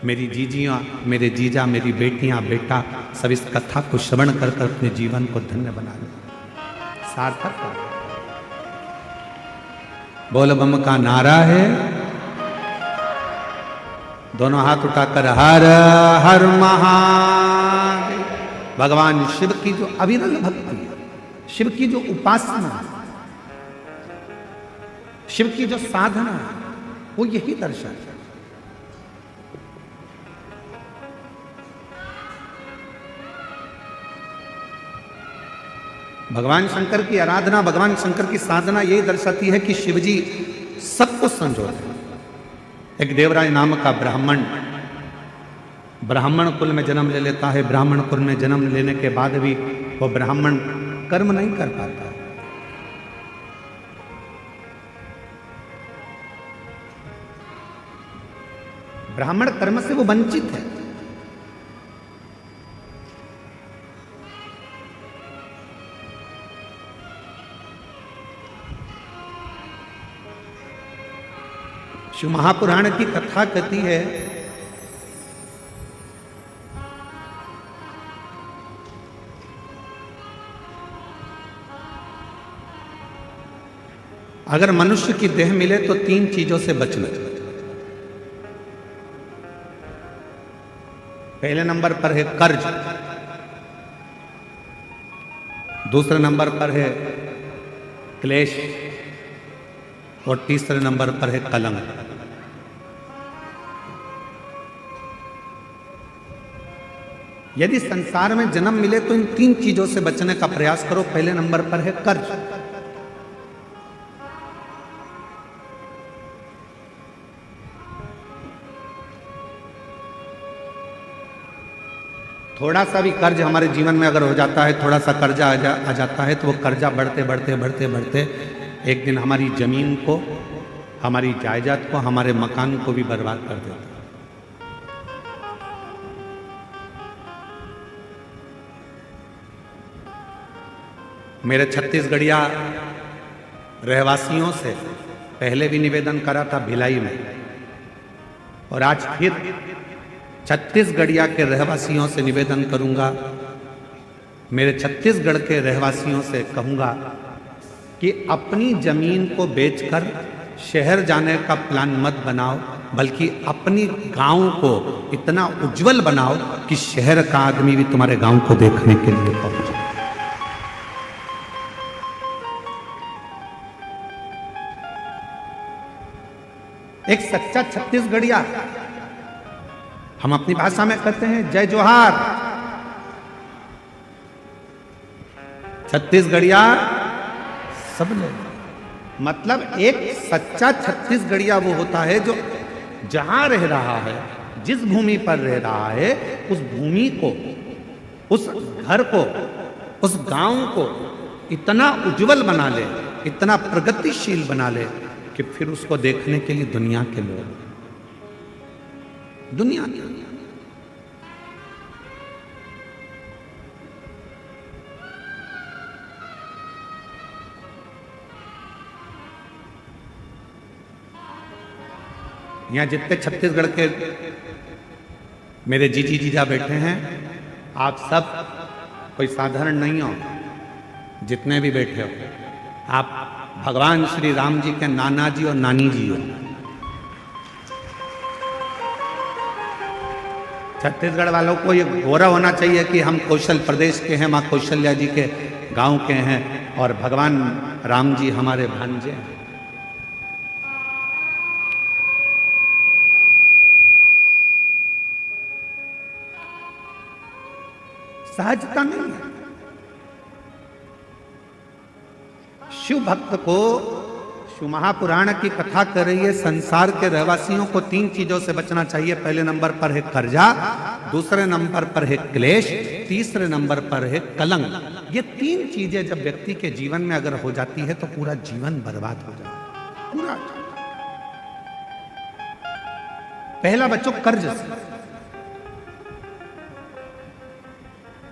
मेरी जीजियाँ, मेरे जीजा, मेरी बेटियां, बेटा, सब इस कथा को श्रवण कर कर अपने जीवन को धन्य बना ले, सार्थक कर। बोल बम का नारा है, दोनों हाथ उठाकर हर हर महादेव। भगवान शिव की जो अविरल भक्ति है, शिव की जो उपासना है, शिव की जो साधना है, वो यही दर्शन है। भगवान शंकर की आराधना, भगवान शंकर की साधना यही दर्शाती है कि शिवजी सब कुछ संजोते हैं। एक देवराज नाम का ब्राह्मण कुल में जन्म ले लेता है। ब्राह्मण कुल में जन्म लेने के बाद भी वो ब्राह्मण कर्म नहीं कर पाता। ब्राह्मण कर्म से वो वंचित है। शिव महापुराण की कथा कहती है अगर मनुष्य की देह मिले तो 3 चीजों से बचना। पहले नंबर पर है कर्ज, दूसरे नंबर पर है क्लेश और तीसरे नंबर पर है कलंक। यदि संसार में जन्म मिले तो इन 3 चीजों से बचने का प्रयास करो। पहले नंबर पर है कर्ज। थोड़ा सा भी कर्ज हमारे जीवन में अगर हो जाता है, थोड़ा सा कर्जा आ जाता है, तो वो कर्जा बढ़ते बढ़ते बढ़ते बढ़ते एक दिन हमारी जमीन को, हमारी जायदाद को, हमारे मकान को भी बर्बाद कर देता है। मेरे छत्तीसगढ़िया रहवासियों से पहले भी निवेदन करा था भिलाई में, और आज फिर छत्तीसगढ़िया के रहवासियों से निवेदन करूंगा, मेरे छत्तीसगढ़ के रहवासियों से कहूंगा कि अपनी जमीन को बेचकर शहर जाने का प्लान मत बनाओ, बल्कि अपनी गांव को इतना उज्जवल बनाओ कि शहर का आदमी भी तुम्हारे गांव को देखने के लिए पहुंचे। एक सच्चा छत्तीसगढ़िया, हम अपनी भाषा में कहते हैं जय जोहार। छत्तीसगढ़िया सब लोग, मतलब एक सच्चा छत्तीसगढ़िया वो होता है जो जहां रह रहा है, जिस भूमि पर रह रहा है, उस भूमि को, उस घर को, उस गांव को इतना उज्जवल बना ले, इतना प्रगतिशील बना ले कि फिर उसको देखने के लिए दुनिया के लोग, दुनिया के यहाँ जितने छत्तीसगढ़ के मेरे जीजी जीजा बैठे हैं, आप सब कोई साधारण नहीं हो। जितने भी बैठे हो, आप भगवान श्री राम जी के नाना जी और नानी जी हो। छत्तीसगढ़ वालों को ये गौरव होना चाहिए कि हम कौशल प्रदेश के हैं, माँ कौशल्या जी के गांव के हैं, और भगवान राम जी हमारे भांजे हैं। सहजता नहीं है। शिव भक्त को शिव महापुराण की कथा कर रही है संसार के रहवासियों को 3 चीजों से बचना चाहिए। पहले नंबर पर है कर्जा, दूसरे नंबर पर है क्लेश, तीसरे नंबर पर है कलंक। ये 3 चीजें जब व्यक्ति के जीवन में अगर हो जाती है तो पूरा जीवन बर्बाद हो जाता है, पूरा। पहला बच्चों कर्ज से।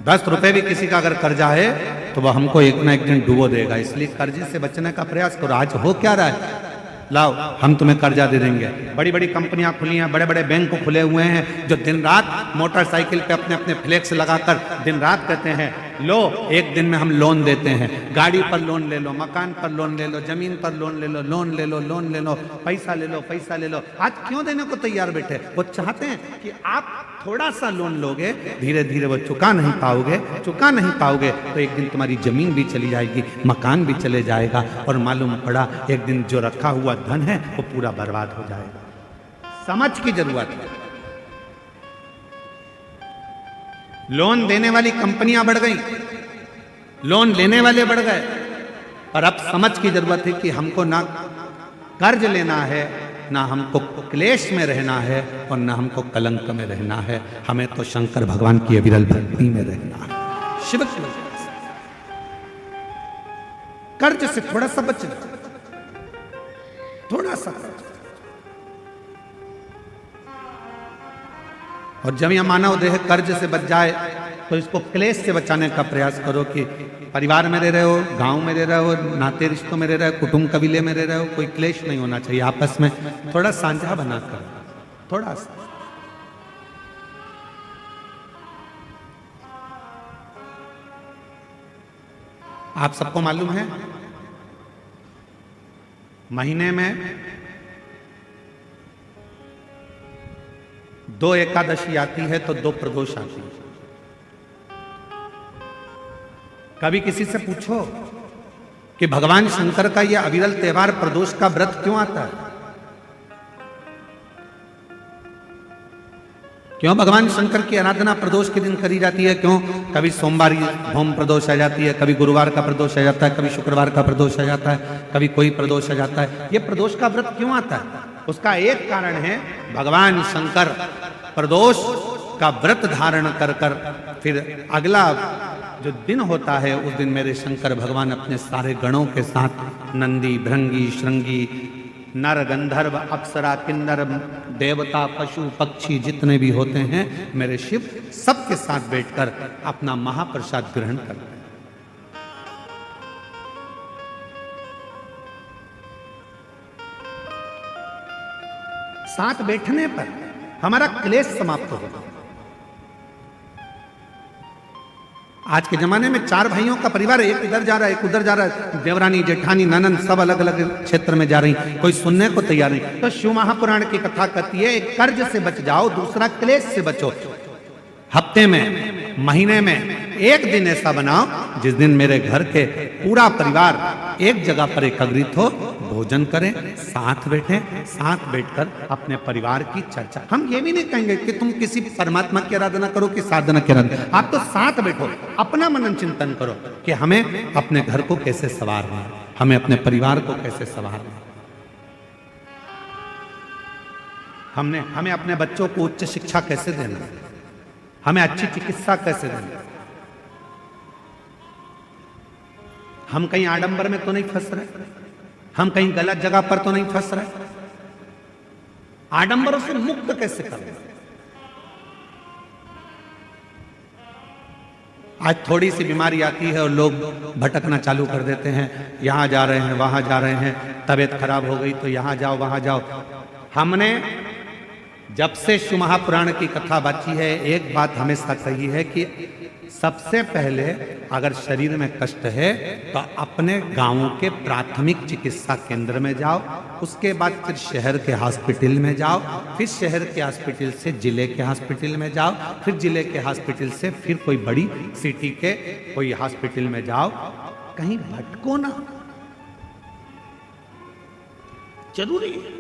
10 रुपए भी किसी का अगर कर्जा है तो वह हमको एक ना एक दिन डुबो देगा, इसलिए कर्जे से बचने का प्रयास करो। आज हो क्या रहा है, लाओ हम तुम्हें कर्जा दे देंगे। बड़ी बड़ी कंपनियां खुली हैं, बड़े बड़े बैंक खुले हुए हैं, जो दिन रात मोटरसाइकिल पे अपने अपने फ्लेक्स लगाकर दिन रात कहते हैं लो एक दिन में हम लोन देते हैं। गाड़ी पर लोन ले लो, मकान पर लोन ले लो, जमीन पर लोन ले लो, लोन ले लो, लोन ले लो, पैसा ले लो, पैसा ले लो। आज क्यों देने को तैयार बैठे? वो चाहते हैं कि आप थोड़ा सा लोन लोगे, धीरे धीरे वो चुका नहीं पाओगे तो एक दिन तुम्हारी जमीन भी चली जाएगी, मकान भी चले जाएगा, और मालूम पड़ा एक दिन जो रखा हुआ धन है वो पूरा बर्बाद हो जाएगा। समझ की जरूरत है। लोन देने वाली कंपनियां बढ़ गई, लोन लेने वाले बढ़ गए, पर अब समझ की जरूरत है कि हमको ना कर्ज लेना है, ना हमको क्लेश में रहना है, और ना हमको कलंक में रहना है। हमें तो शंकर भगवान की अविरल भक्ति में रहना है, शिव की वजह से। कर्ज से थोड़ा सा बच जाओ, थोड़ा सा। और जब यह मानव देह कर्ज से बच जाए तो इसको क्लेश से बचाने का प्रयास करो कि परिवार में रह रहे हो, गांव में रह रहे हो, नाते रिश्तों में रह रहे हो, कुटुंब कबीले में रह रहे हो, कोई क्लेश नहीं होना चाहिए। आपस में थोड़ा साझा बनाकर, थोड़ा सा। आप सबको मालूम है महीने में 2 एकादशी आती है तो 2 प्रदोष आती है। कभी किसी से पूछो कि भगवान शंकर का यह अविरल त्योहार प्रदोष का व्रत क्यों आता है? क्यों भगवान शंकर की आराधना प्रदोष के दिन करी जाती है? क्यों कभी सोमवार होम प्रदोष आ जाती है, कभी गुरुवार का प्रदोष आ जाता है, कभी शुक्रवार का प्रदोष आ जाता है, कभी कोई प्रदोष आ जाता है। यह प्रदोष का व्रत क्यों आता है? उसका एक कारण है, भगवान शंकर प्रदोष का व्रत धारण कर फिर अगला जो दिन होता है उस दिन मेरे शंकर भगवान अपने सारे गणों के साथ नंदी, भृंगी, श्रृंगी, नर, गंधर्व, अप्सरा, किन्नर, देवता, पशु, पक्षी जितने भी होते हैं मेरे शिव सबके साथ बैठकर अपना महाप्रसाद ग्रहण करते हैं। साथ बैठने पर हमारा क्लेश समाप्त होगा। आज के जमाने में 4 भाइयों का परिवार, एक इधर जा रहा है, एक उधर जा रहा है, देवरानी, जेठानी, ननंद सब अलग अलग क्षेत्र में जा रही, कोई सुनने को तैयार नहीं। तो शिव महापुराण की कथा कहती है एक कर्ज से बच जाओ, दूसरा क्लेश से बचो। हफ्ते में, महीने में एक दिन ऐसा बनाओ जिस दिन मेरे घर के पूरा परिवार एक जगह पर एकत्रित हो, भोजन करें, साथ बैठें, साथ बैठकर अपने परिवार की चर्चा। हम ये भी नहीं कहेंगे कि तुम किसी परमात्मा की आराधना करो कि साधना की आराधना, आप तो साथ बैठो, अपना मनन चिंतन करो कि हमें अपने घर को कैसे संवारना है, हमें अपने परिवार को कैसे संवारना है, हमें अपने बच्चों को उच्च शिक्षा कैसे देना है, हमें अच्छी चिकित्सा कैसे देनी है। हम कहीं आडंबर में तो नहीं फंस रहे, हम कहीं गलत जगह पर तो नहीं फंस रहे, आडंबरों से मुक्त कैसे करें। आज थोड़ी सी बीमारी आती है और लोग भटकना चालू कर देते हैं, यहां जा रहे हैं, वहां जा रहे हैं, तबीयत खराब हो गई तो यहां जाओ, वहां जाओ। हमने जब से शिव महापुराण की कथा बाची है एक बात हमेशा कही है कि सबसे पहले अगर शरीर में कष्ट है तो अपने गांवों के प्राथमिक चिकित्सा केंद्र में जाओ, उसके बाद फिर शहर के हॉस्पिटल में जाओ, फिर शहर के हॉस्पिटल से जिले के हॉस्पिटल में जाओ, फिर जिले के हॉस्पिटल से फिर कोई बड़ी सिटी के कोई हॉस्पिटल में जाओ। कहीं भटको ना, जरूरी है।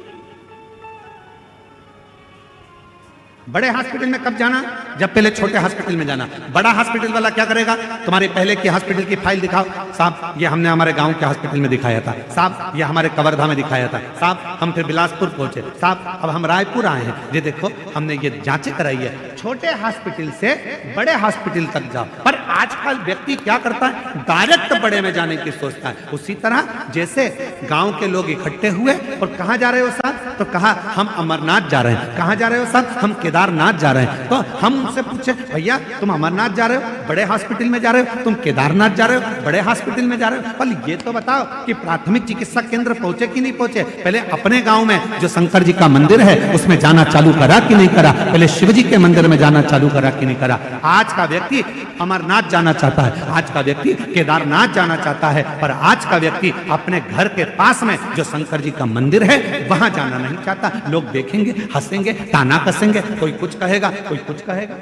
बड़े हॉस्पिटल में कब जाना? जब पहले छोटे हॉस्पिटल में जाना, बड़ा हॉस्पिटल वाला क्या करेगा, तुम्हारे पहले की हॉस्पिटल की फाइल दिखाओ, साहब ये हमने हमारे गांव के हॉस्पिटल में दिखाया था, साहब ये हमारे कवर्धा में दिखाया था, साहब हम फिर बिलासपुर पहुंचे, साहब अब हम रायपुर आए हैं, ये देखो हमने ये जांचें कराई है। छोटे हॉस्पिटल से बड़े हॉस्पिटल तक जाओ। पर आजकल व्यक्ति क्या करता है, डायरेक्ट बड़े में जाने की सोचता है। उसी तरह जैसे गांव के लोग इकट्ठे हुए और कहां जा रहे हो साहब, तो कहा हम अमरनाथ जा रहे हैं। कहां जा रहे हो साहब, हम केदारनाथ जा रहे हैं। तो हम उनसे पूछे भैया तुम अमरनाथ जा रहे हो, बड़े हॉस्पिटल में जा रहे हो, तुम केदारनाथ जा रहे हो, बड़े हॉस्पिटल में जा रहे हो, पर ये तो बताओ कि प्राथमिक चिकित्सा केंद्र पहुंचे कि नहीं पहुंचे। पहले अपने गांव में जो शंकर जी का मंदिर है उसमें जाना चालू करा कि नहीं करा, पहले शिव जी के मंदिर में जाना चालू करा कि नहीं करा। आज का व्यक्ति अमरनाथ जाना चाहता है, आज का व्यक्ति केदारनाथ जाना चाहता है, पर आज का व्यक्ति अपने घर के पास में जो शंकर जी का मंदिर है वहां जाना नहीं चाहता। लोग देखेंगे, हंसेंगे, ताना कसेंगे, कोई कुछ कहेगा, कोई कुछ कहेगा।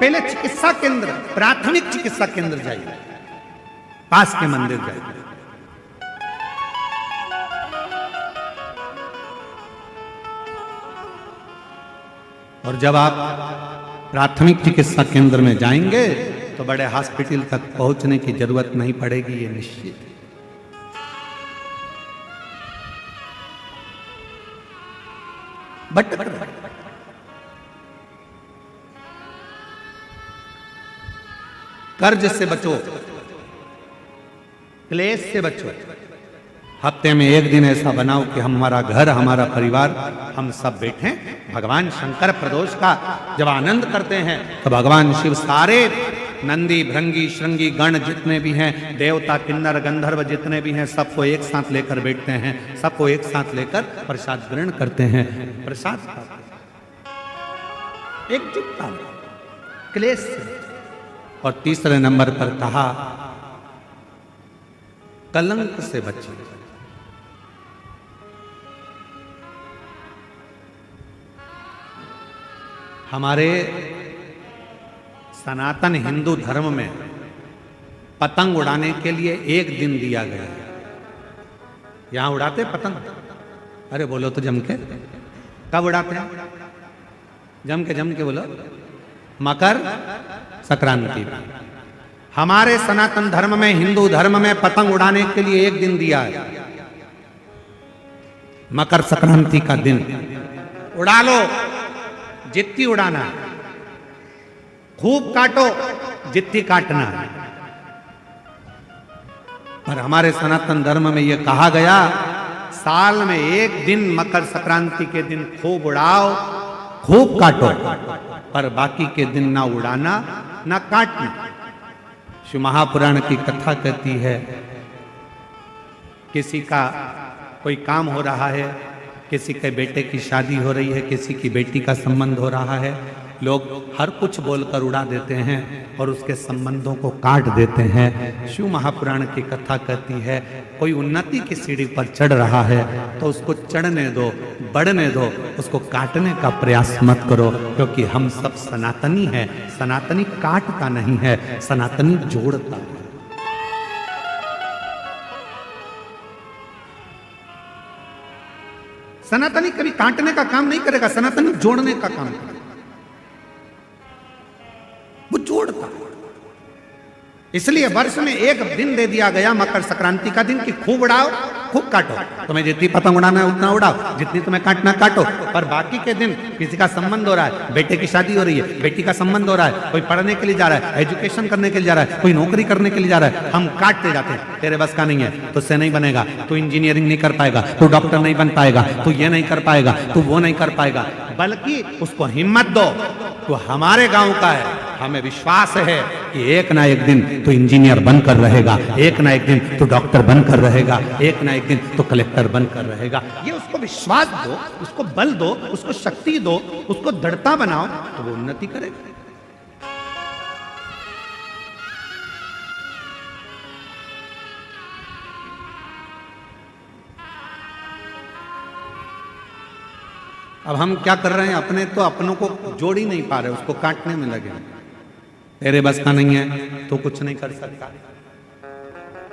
पहले चिकित्सा केंद्र, प्राथमिक चिकित्सा केंद्र जाइए, पास के मंदिर जाइए। और जब आप प्राथमिक चिकित्सा केंद्र में जाएंगे तो बड़े हॉस्पिटल तक पहुंचने की जरूरत नहीं पड़ेगी, ये निश्चित है। बट कर्ज से बचो, क्लेश से बचो। हफ्ते में एक दिन ऐसा बनाओ कि हमारा घर, हमारा परिवार, हम सब बैठे भगवान शंकर प्रदोष का जब आनंद करते हैं तो भगवान शिव सारे नंदी भृंगी श्रृंगी गण जितने भी हैं, देवता किन्नर गंधर्व जितने भी हैं, सबको एक साथ लेकर बैठते हैं, सबको एक साथ लेकर प्रसाद ग्रहण करते हैं, प्रसाद एकजुटता क्लेश से। और तीसरे नंबर पर कहा कलंक से बचिए। हमारे सनातन हिंदू धर्म में पतंग उड़ाने के लिए एक दिन दिया गया है। यहां उड़ाते पतंग? अरे बोलो तो जम के। कब उड़ाते हैं? जम के बोलो। मकर संक्रांति। हमारे सनातन धर्म में, हिंदू धर्म में पतंग उड़ाने के लिए एक दिन दिया है, मकर संक्रांति का दिन। उड़ा लो जितनी उड़ाना है, खूब काटो जितनी काटना है। पर हमारे सनातन धर्म में यह कहा गया साल में एक दिन मकर संक्रांति के दिन खूब उड़ाओ, खूब काटो, पर बाकी के दिन ना उड़ाना ना काटना। शिव महापुराण की कथा कहती है, किसी का कोई काम हो रहा है, किसी के बेटे की शादी हो रही है, किसी की बेटी का संबंध हो रहा है, लोग हर कुछ बोलकर उड़ा देते हैं और उसके संबंधों को काट देते हैं। शिव महापुराण की कथा कहती है, कोई उन्नति की सीढ़ी पर चढ़ रहा है तो उसको चढ़ने दो, बढ़ने दो, उसको काटने का प्रयास मत करो, क्योंकि हम सब सनातनी हैं। सनातनी काटता नहीं है, सनातनी जोड़ता है। सनातनी कभी काटने का काम नहीं करेगा, सनातनी जोड़ने का काम करेगा, वो जोड़ता है। इसलिए वर्ष में एक दिन दे दिया गया मकर संक्रांति का दिन कि खूब उड़ाओ, खूब काटो। तुम्हें जितनी पतंग उड़ाना है उतना उड़ाओ, जितनी तुम्हें काटना काटो, पर बाकी के दिन किसी का संबंध हो रहा है, बेटे की शादी हो रही है, बेटी का संबंध हो रहा है, कोई पढ़ने के लिए जा रहा है, एजुकेशन करने के लिए जा रहा है, कोई नौकरी करने के लिए जा रहा है, हम काटते जाते हैं। तेरे बस का नहीं है, तुझसे नहीं बनेगा, तू इंजीनियरिंग नहीं कर पाएगा, तू डॉक्टर नहीं बन पाएगा, तू ये नहीं कर पाएगा, तू वो नहीं कर पाएगा। बल्कि उसको हिम्मत दो, तो हमारे गांव का है, हमें विश्वास है कि एक ना एक दिन तो इंजीनियर बनकर रहेगा, एक ना एक दिन तो डॉक्टर बनकर रहेगा, एक ना एक दिन तो कलेक्टर बनकर रहेगा। ये उसको विश्वास दो, उसको बल दो, उसको शक्ति दो, उसको दृढ़ता बनाओ, तो वो उन्नति करेगा। अब हम क्या कर रहे हैं, अपने तो अपनों को जोड़ ही नहीं पा रहे, उसको काटने में लगे। तेरे बस का नहीं है तो कुछ नहीं कर सकता।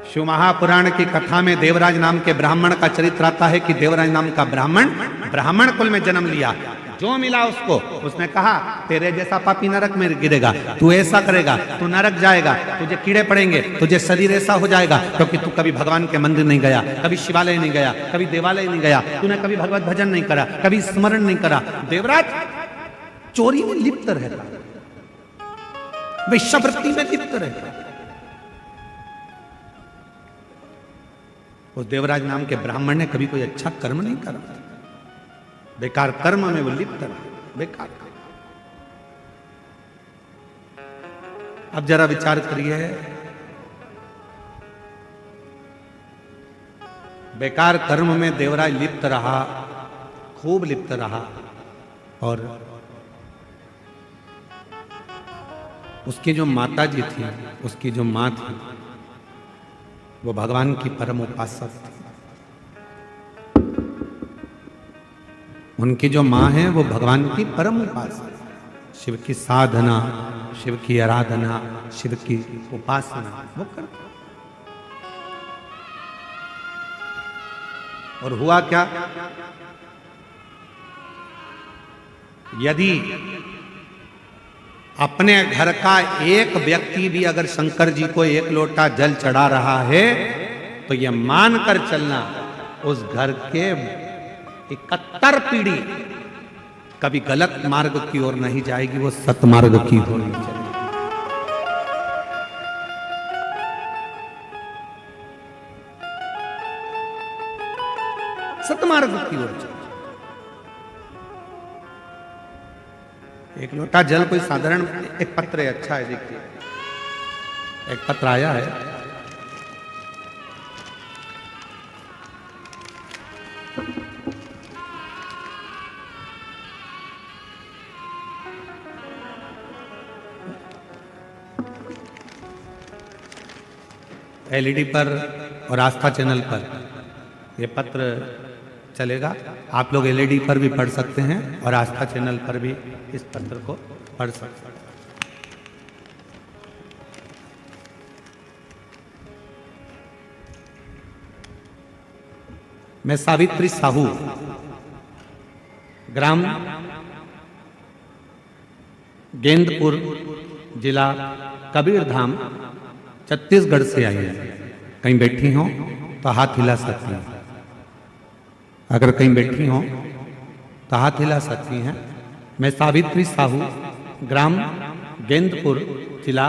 शिव महापुराण की कथा में देवराज नाम के ब्राह्मण का चरित्र आता है कि देवराज नाम का ब्राह्मण कुल में जन्म लिया। जो मिला उसको। उसने कहा तेरे जैसा पापी नरक में गिरेगा, तू ऐसा करेगा, तू नरक जाएगा, तुझे कीड़े पड़ेंगे, तुझे शरीर ऐसा हो जाएगा क्योंकि तू कभी भगवान के मंदिर नहीं गया, कभी शिवालय नहीं गया, कभी देवालय नहीं गया, तूने कभी भगवत भजन नहीं करा, कभी स्मरण नहीं करा। देवराज चोरी में लिप्त रहता, वेश्यावृत्ति में लिप्त रहता। उस देवराज नाम के ब्राह्मण ने कभी कोई अच्छा कर्म नहीं करा, बेकार कर्म में वो लिप्त रहा, बेकार। अब जरा विचार करिए, बेकार कर्म में देवराज लिप्त रहा, खूब लिप्त रहा, और उसकी जो माता जी थी, उसकी जो मां थी, वो भगवान की परम उपासक थी। उनकी जो मां है वो भगवान की परम उपासक, शिव की साधना, शिव की आराधना, शिव की उपासना वो करते। और हुआ क्या, यदि अपने घर का एक व्यक्ति भी अगर शंकर जी को एक लोटा जल चढ़ा रहा है तो यह मानकर चलना उस घर के 71 पीढ़ी कभी गलत मार्ग की ओर नहीं जाएगी, वो सतमार्ग की ओर नहीं जाएगी। सतमार्ग की ओर जाएगी। एक लोटा जल कोई साधारण, एक पत्र है, अच्छा है, देखिए एक पत्र आया है, एलईडी पर और आस्था चैनल पर यह पत्र चलेगा। आप लोग एलईडी पर भी पढ़ सकते हैं और आस्था चैनल पर भी इस पत्र को पढ़ सकते हैं। मैं सावित्री साहू, ग्राम गेंदपुर, जिला कबीरधाम, छत्तीसगढ़ से आई है। कहीं बैठी हो तो हाथ हिला सकती हैं, अगर कहीं बैठी हो तो हाथ हिला सकती हैं। मैं सावित्री साहू, ग्राम गेंदपुर, जिला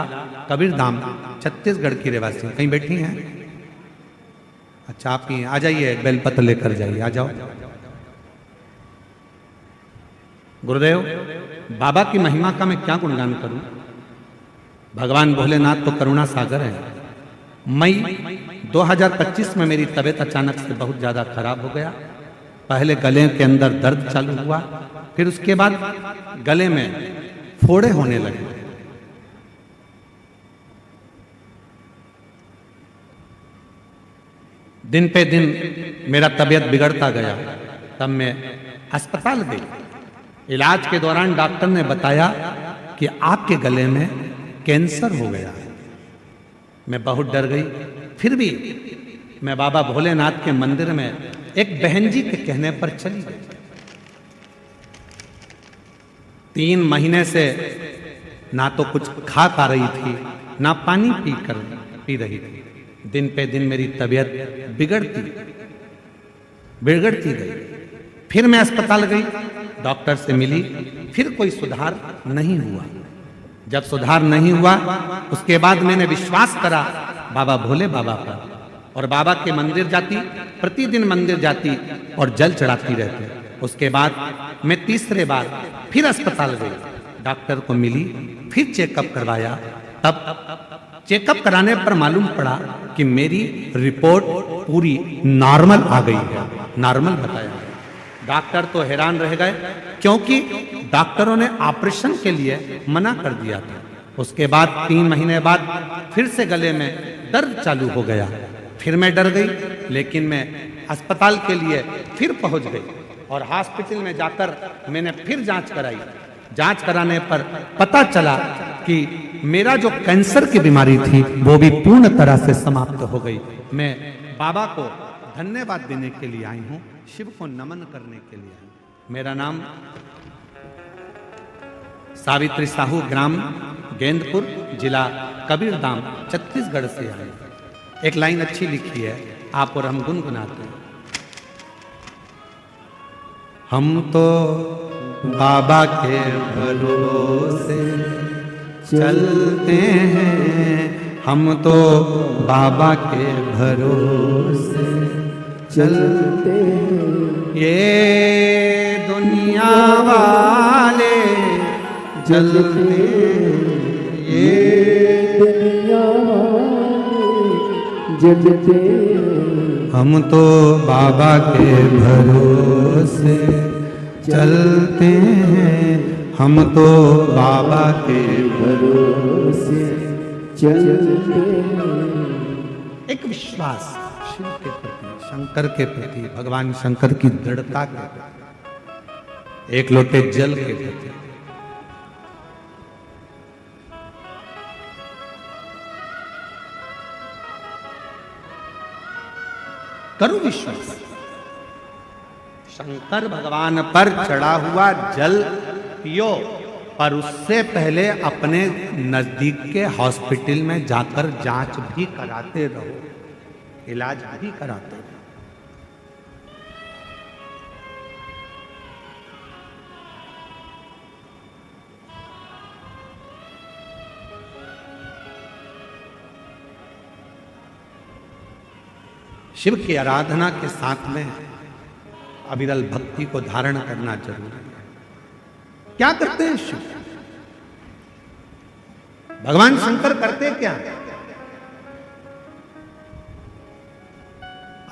कबीरधाम, छत्तीसगढ़ की रहवासी हूं। कहीं बैठी हैं? अच्छा, आप ही आ जाइए, बेलपत्र लेकर जाइए, आ जाओ। गुरुदेव, बाबा की महिमा का मैं क्या गुणगान करूं? भगवान भोलेनाथ तो करुणा सागर है। मई 2025 में मेरी तबीयत अचानक से बहुत ज्यादा खराब हो गया। पहले गले के अंदर दर्द चालू हुआ, फिर उसके बाद गले में फोड़े होने लगे। दिन पे दिन मेरा तबीयत बिगड़ता गया। तब मैं अस्पताल गई। इलाज के दौरान डॉक्टर ने बताया कि आपके गले में कैंसर हो गया है। मैं बहुत डर गई। फिर भी मैं बाबा भोलेनाथ के मंदिर में एक बहन जी के कहने पर चली गई। 3 महीने से ना तो कुछ खा पा रही थी, ना पानी पी रही थी। दिन पे दिन मेरी तबीयत बिगड़ती गई। फिर मैं अस्पताल गई, डॉक्टर से मिली, फिर कोई सुधार नहीं हुआ। जब सुधार नहीं हुआ, उसके बाद मैंने विश्वास करा बाबा भोले बाबा पर, और बाबा के मंदिर जाती, प्रतिदिन मंदिर जाती और जल चढ़ाती रहती। उसके बाद मैं तीसरे बार फिर अस्पताल गई, डॉक्टर को मिली, फिर चेकअप करवाया। तब चेकअप कराने पर मालूम पड़ा कि मेरी रिपोर्ट पूरी नॉर्मल आ गई है, नॉर्मल बताया। डॉक्टर तो हैरान रह गए, क्योंकि डॉक्टरों ने ऑपरेशन के लिए मना कर दिया था। उसके बाद 3 महीने बाद फिर से गले में दर्द चालू हो गया। फिर मैं डर गई, लेकिन मैं अस्पताल के लिए फिर पहुंच गई और हॉस्पिटल में जाकर मैंने फिर जांच कराई। जांच कराने पर पता चला कि मेरा जो कैंसर की बीमारी थी वो भी पूर्ण तरह से समाप्त हो गई। मैं बाबा को धन्यवाद देने के लिए आई हूँ, शिव को नमन करने के लिए आई हूँ। मेरा नाम सावित्री साहू, ग्राम गेंदपुर, जिला कबीरधाम, छत्तीसगढ़ से आए। एक लाइन अच्छी लिखी है, आप और हम गुनगुनाते हैं। हम तो बाबा के भरोसे चलते हैं, हम तो बाबा के भरोसे चलते हैं, ये दुनिया वाले जलते हैं, ये दुनिया वाले जलते हैं, हम तो बाबा के भरोसे चलते हैं, हम तो बाबा के भरोसे चलते हैं। एक विश्वास शिव के प्रति, शंकर के प्रति, भगवान शंकर की दृढ़ता के प्रति, एक लोटे जल के प्रति। करो विश्वास, शंकर भगवान पर चढ़ा हुआ जल पियो, पर उससे पहले अपने नजदीक के हॉस्पिटल में जाकर जांच भी कराते रहो, इलाज भी कराते रहो। शिव की आराधना के साथ में अविरल भक्ति को धारण करना जरूरी है। क्या करते हैं शिव? भगवान शंकर करते क्या?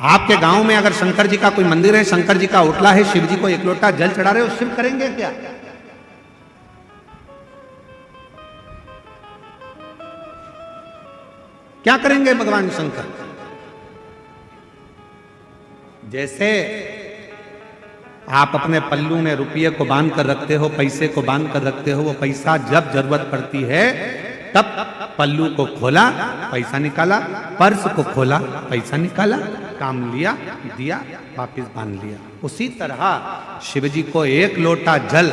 आपके गांव में अगर शंकर जी का कोई मंदिर है, शंकर जी का ओटला है, शिव जी को एक लोटा जल चढ़ा रहे हो, शिव करेंगे क्या? क्या करेंगे भगवान शंकर? जैसे आप अपने पल्लू में रुपये को बांध कर रखते हो, पैसे को बांध कर रखते हो, वो पैसा जब जरूरत पड़ती है तब पल्लू को खोला, पैसा निकाला, पर्स को खोला, पैसा निकाला, काम लिया, दिया, वापिस बांध लिया। उसी तरह शिव जी को एक लोटा जल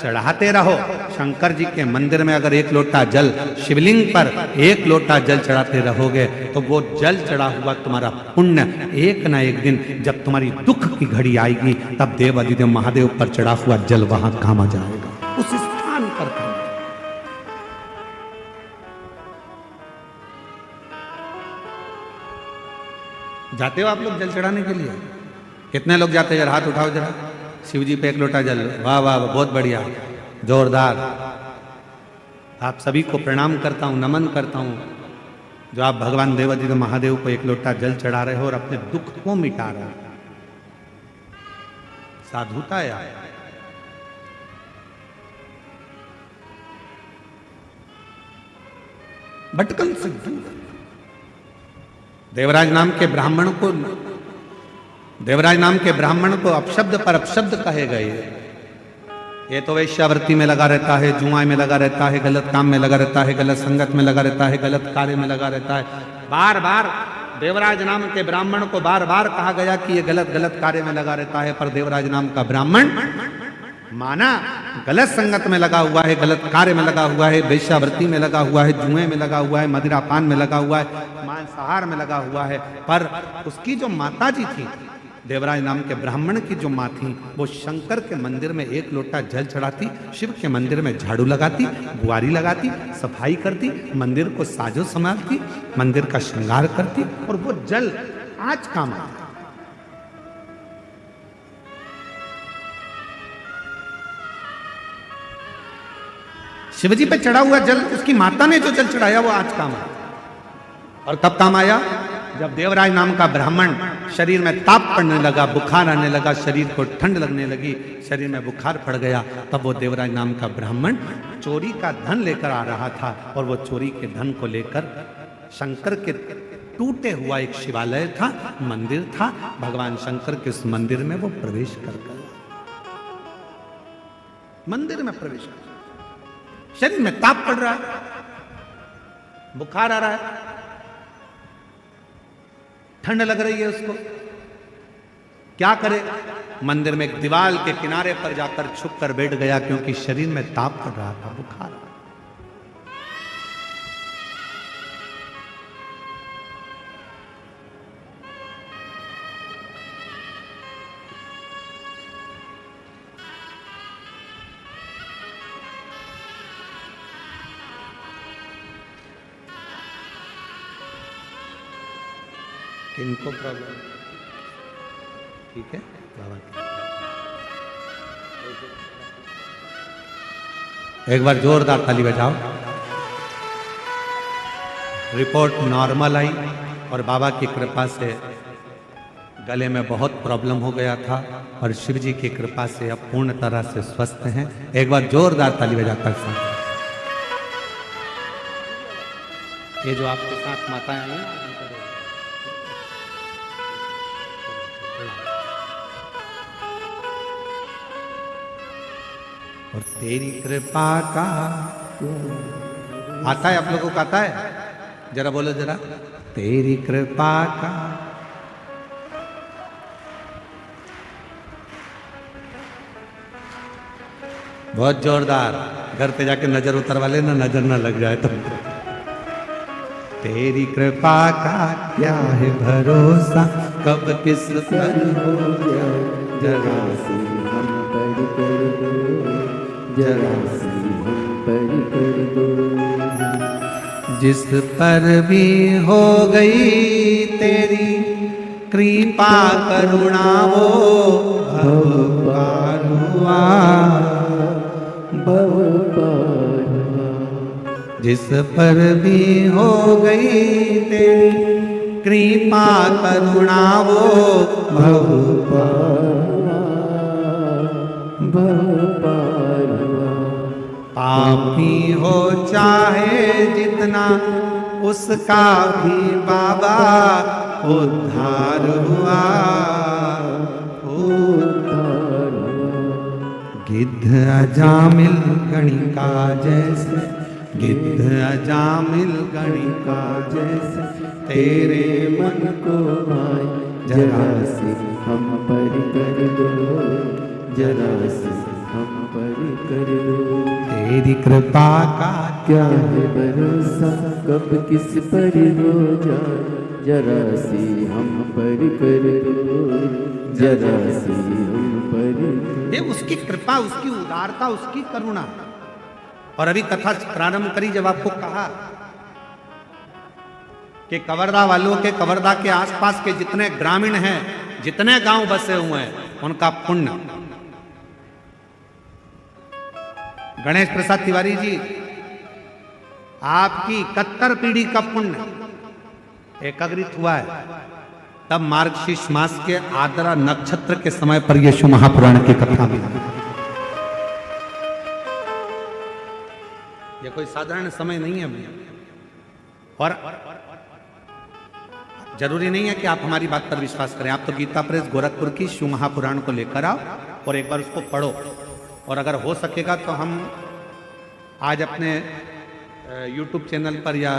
चढ़ाते रहो। शंकर जी के मंदिर में अगर एक लोटा जल, शिवलिंग पर एक लोटा जल चढ़ाते रहोगे तो वो जल चढ़ा हुआ तुम्हारा पुण्य एक ना एक दिन जब तुम्हारी दुख की घड़ी आएगी तब देव अधिदेव महादेव पर चढ़ा हुआ जल वहां काम आ जाएगा, उस स्थान पर काम। जाते हो आप लोग जल चढ़ाने के लिए? कितने लोग जाते हैं? जरा हाथ उठाओ जरा। शिव जी पे एक लोटा जल। वाह वाह, बहुत बढ़िया, जोरदार। आप सभी को प्रणाम करता हूं, नमन करता हूं जो आप भगवान देवादिदेव महादेव को एक लोटा जल चढ़ा रहे हो और अपने दुख को मिटा रहे हो। साधुता है आप। भटकन से दूर। देवराज नाम के ब्राह्मण को, देवराज नाम के ब्राह्मण को अपशब्द पर अपशब्द कहे गए। ये तो वेश्यावृत्ति में लगा रहता है, जुआ में लगा रहता है, गलत काम में लगा रहता है, गलत संगत में लगा रहता है, गलत कार्य में लगा रहता है। बार बार देवराज नाम के ब्राह्मण को बार बार कहा गया कि ये गलत गलत कार्य में लगा रहता है, पर देवराज नाम का ब्राह्मण माना गलत संगत में लगा हुआ है, गलत कार्य में लगा हुआ है, वेश्यावृत्ति में लगा हुआ है, जुए में लगा हुआ है, मदिरापान में लगा हुआ है, मांसाहार में लगा हुआ है। पर उसकी जो माता जी थी, देवराज नाम के ब्राह्मण की जो माँ थी, वो शंकर के मंदिर में एक लोटा जल चढ़ाती, शिव के मंदिर में झाड़ू लगाती, बुआरी लगाती, सफाई करती, मंदिर को साजो संभालती, मंदिर का श्रृंगार करती, और वो जल आज काम आता। शिवजी पे चढ़ा हुआ जल, उसकी माता ने जो जल चढ़ाया वो आज काम आया। और कब काम आया? जब देवराज नाम का ब्राह्मण शरीर में ताप पड़ने लगा, बुखार आने लगा, शरीर को ठंड लगने लगी, शरीर में बुखार पड़ गया, तब वो देवराज नाम का ब्राह्मण चोरी का धन लेकर आ रहा था, और वो चोरी के धन को लेकर शंकर के टूटे हुआ एक शिवालय था, मंदिर था, भगवान शंकर के उस मंदिर में वो प्रवेश कर गया। मंदिर में प्रवेश कर, शरीर में ताप पड़ रहा है, बुखार आ रहा है, ठंड लग रही है उसको, क्या करे? मंदिर में एक दीवार के किनारे पर जाकर छुप कर बैठ गया, क्योंकि शरीर में ताप पड़ रहा था, बुखार। किनको प्रॉब्लम? ठीक है बाबा, एक बार जोरदार ताली बजाओ। रिपोर्ट नॉर्मल आई और बाबा की कृपा से गले में बहुत प्रॉब्लम हो गया था, और शिव जी की कृपा से अब पूर्ण तरह से स्वस्थ हैं। एक बार जोरदार ताली बजाकर साथ। ये जो आपके साथ माताएं आई हैं, और तेरी कृपा का आता है, आप लोगों को आता है? जरा बोलो जरा, तेरी कृपा का। बहुत जोरदार, घर पे जाके नजर उतरवा लेना, नजर ना लग जाए तुमको। तेरी कृपा का क्या है भरोसा, कब किस पर हो जाए, जरा सी हम पर कर दो, जरा सी हम पर कर दो। जिस पर भी हो गई तेरी कृपा करुणा, वो भव पार हुआ, भव पार हुआ। जिस पर भी हो गई तेरी कृपा करुणा, वो भव पार हुआ, भव पार हुआ। पापी हो चाहे जितना, उसका भी बाबा उद्धार हुआ, उद्धार हुआ। गिद्ध अजामिल गणिका जैसे, गिद्ध अजामिल गणिका जैसे, तेरे मन को भाई जरा से हम पर कर दो, जरा से हम पर कर दो। तेरी कृपा का क्या है भरोसा, कब किस पर हो जाए, जरा सी हम पर कर दो, जरा सी हम पर। ये उसकी कृपा, उसकी उदारता, उसकी करुणा। और अभी कथा प्रारंभ करी जब आपको कहा कि कवर्धा वालों के, कवर्धा के आसपास के जितने ग्रामीण हैं, जितने गांव बसे हुए हैं, उनका पुण्य। गणेश प्रसाद तिवारी जी, आपकी 71 पीढ़ी का पुण्य एकाग्रित हुआ है। तब मार्गशीर्ष मास के आद्रा नक्षत्र के समय पर यह शिव महापुराण की कथा मिली। यह कोई साधारण समय नहीं है भैया, और जरूरी नहीं है कि आप हमारी बात पर विश्वास करें। आप तो गीता प्रेस गोरखपुर की शिव महापुराण को लेकर आओ और एक बार उसको पढ़ो, और अगर हो सकेगा तो हम आज अपने YouTube चैनल पर या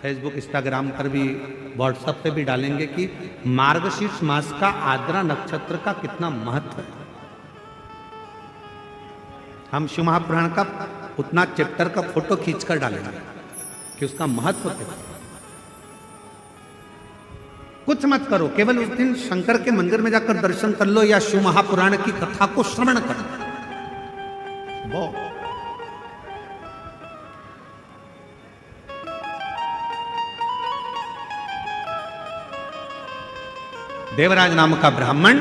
फेसबुक, इंस्टाग्राम पर भी, व्हाट्सएप पे भी डालेंगे कि मार्गशीर्ष मास का आद्रा नक्षत्र का कितना महत्व है। हम शिव महापुराण का उतना चैप्टर का फोटो खींचकर डालेंगे कि उसका महत्व क्या। कुछ मत करो, केवल उस दिन शंकर के मंदिर में जाकर दर्शन कर लो या शिव महापुराण की कथा को श्रवण करो। वो देवराज नाम का ब्राह्मण,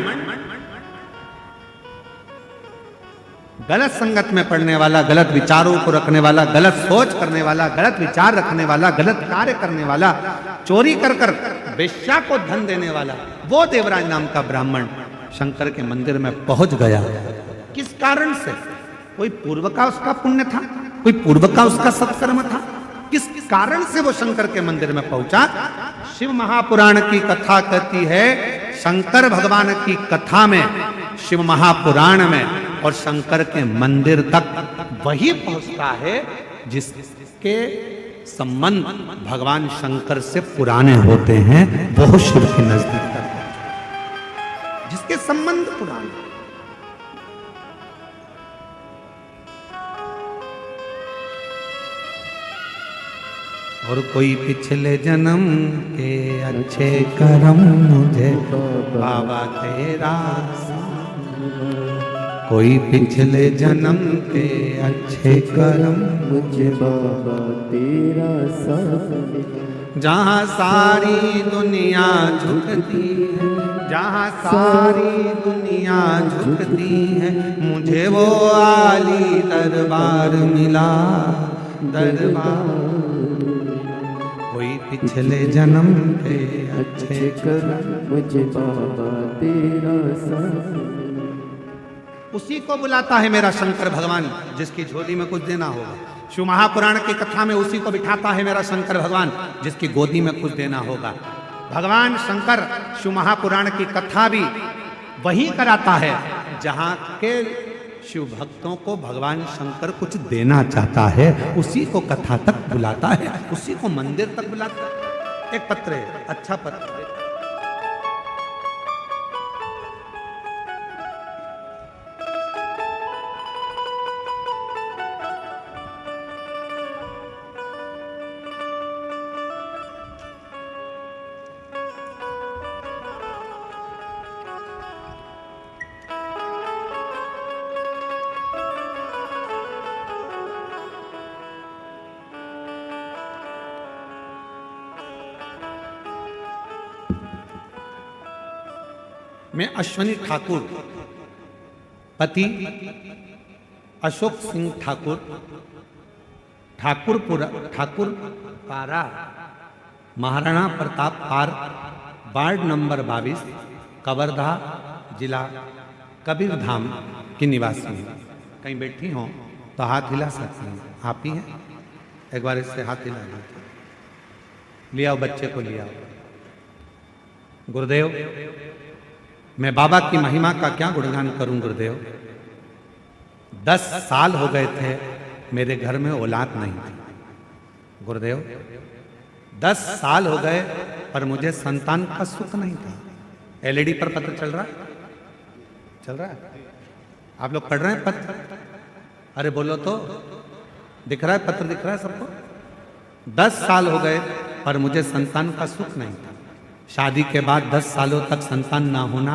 गलत संगत में पड़ने वाला, गलत विचारों को रखने वाला, गलत सोच करने वाला, गलत विचार रखने वाला, गलत कार्य करने वाला, चोरी कर कर वेश्या को धन देने वाला, वो देवराज नाम का ब्राह्मण शंकर के मंदिर में पहुंच गया। किस कारण से? कोई पूर्व का उसका पुण्य था, कोई पूर्व का उसका सत्कर्म था। किस कारण से वो शंकर के मंदिर में पहुंचा? शिव महापुराण की कथा कहती है, शंकर भगवान की कथा में, शिव महापुराण में और शंकर के मंदिर तक वही पहुंचता है जिसके संबंध भगवान शंकर से पुराने होते हैं, वो शिव के नजदीक तक। संबंध पुराना। और कोई पिछले जन्म के अच्छे कर्म मुझे बाबा तेरा, कोई पिछले जन्म के अच्छे कर्म मुझे बाबा तेरा साथ। जहाँ सारी दुनिया झुकती है, जहाँ सारी दुनिया झुकती है, मुझे वो आली दरबार मिला, दरबार। कोई पिछले जन्म के अच्छे कर्म मुझे बाबा तेरा साथ। उसी को बुलाता है मेरा शंकर भगवान जिसकी झोली में कुछ देना होगा। शिव महापुराण की कथा में उसी को बिठाता है मेरा शंकर भगवान जिसकी गोदी में कुछ देना होगा। भगवान शंकर शिव महापुराण की कथा भी वही कराता है जहाँ के शिव भक्तों को भगवान शंकर कुछ देना चाहता है, उसी को कथा तक बुलाता है, उसी को मंदिर तक बुलाता है। एक पत्र है, अच्छा पत्र है। मैं अश्वनी ठाकुर, पति अशोक सिंह ठाकुर, ठाकुर पारा, महाराणा प्रताप पार, वार्ड नंबर 22, कवर्धा, जिला कबीरधाम की निवासी हूँ। कहीं बैठी हो तो हाथ हिला सकती हैं, आप ही हैं? एक बार इससे हाथ हिला लिया, बच्चे को लिया। गुरुदेव, मैं बाबा की महिमा का क्या गुणगान करूं गुरुदेव। 10 साल हो गए थे मेरे घर में औलाद नहीं थी गुरुदेव। 10 साल हो गए पर मुझे संतान का सुख नहीं था। एलईडी पर पत्र चल रहा है, चल रहा है? आप लोग पढ़ रहे हैं पत्र? अरे बोलो तो, दिख रहा है पत्र, दिख रहा है सबको? 10 साल हो गए पर मुझे संतान का सुख नहीं था। शादी के बाद 10 सालों तक संतान ना होना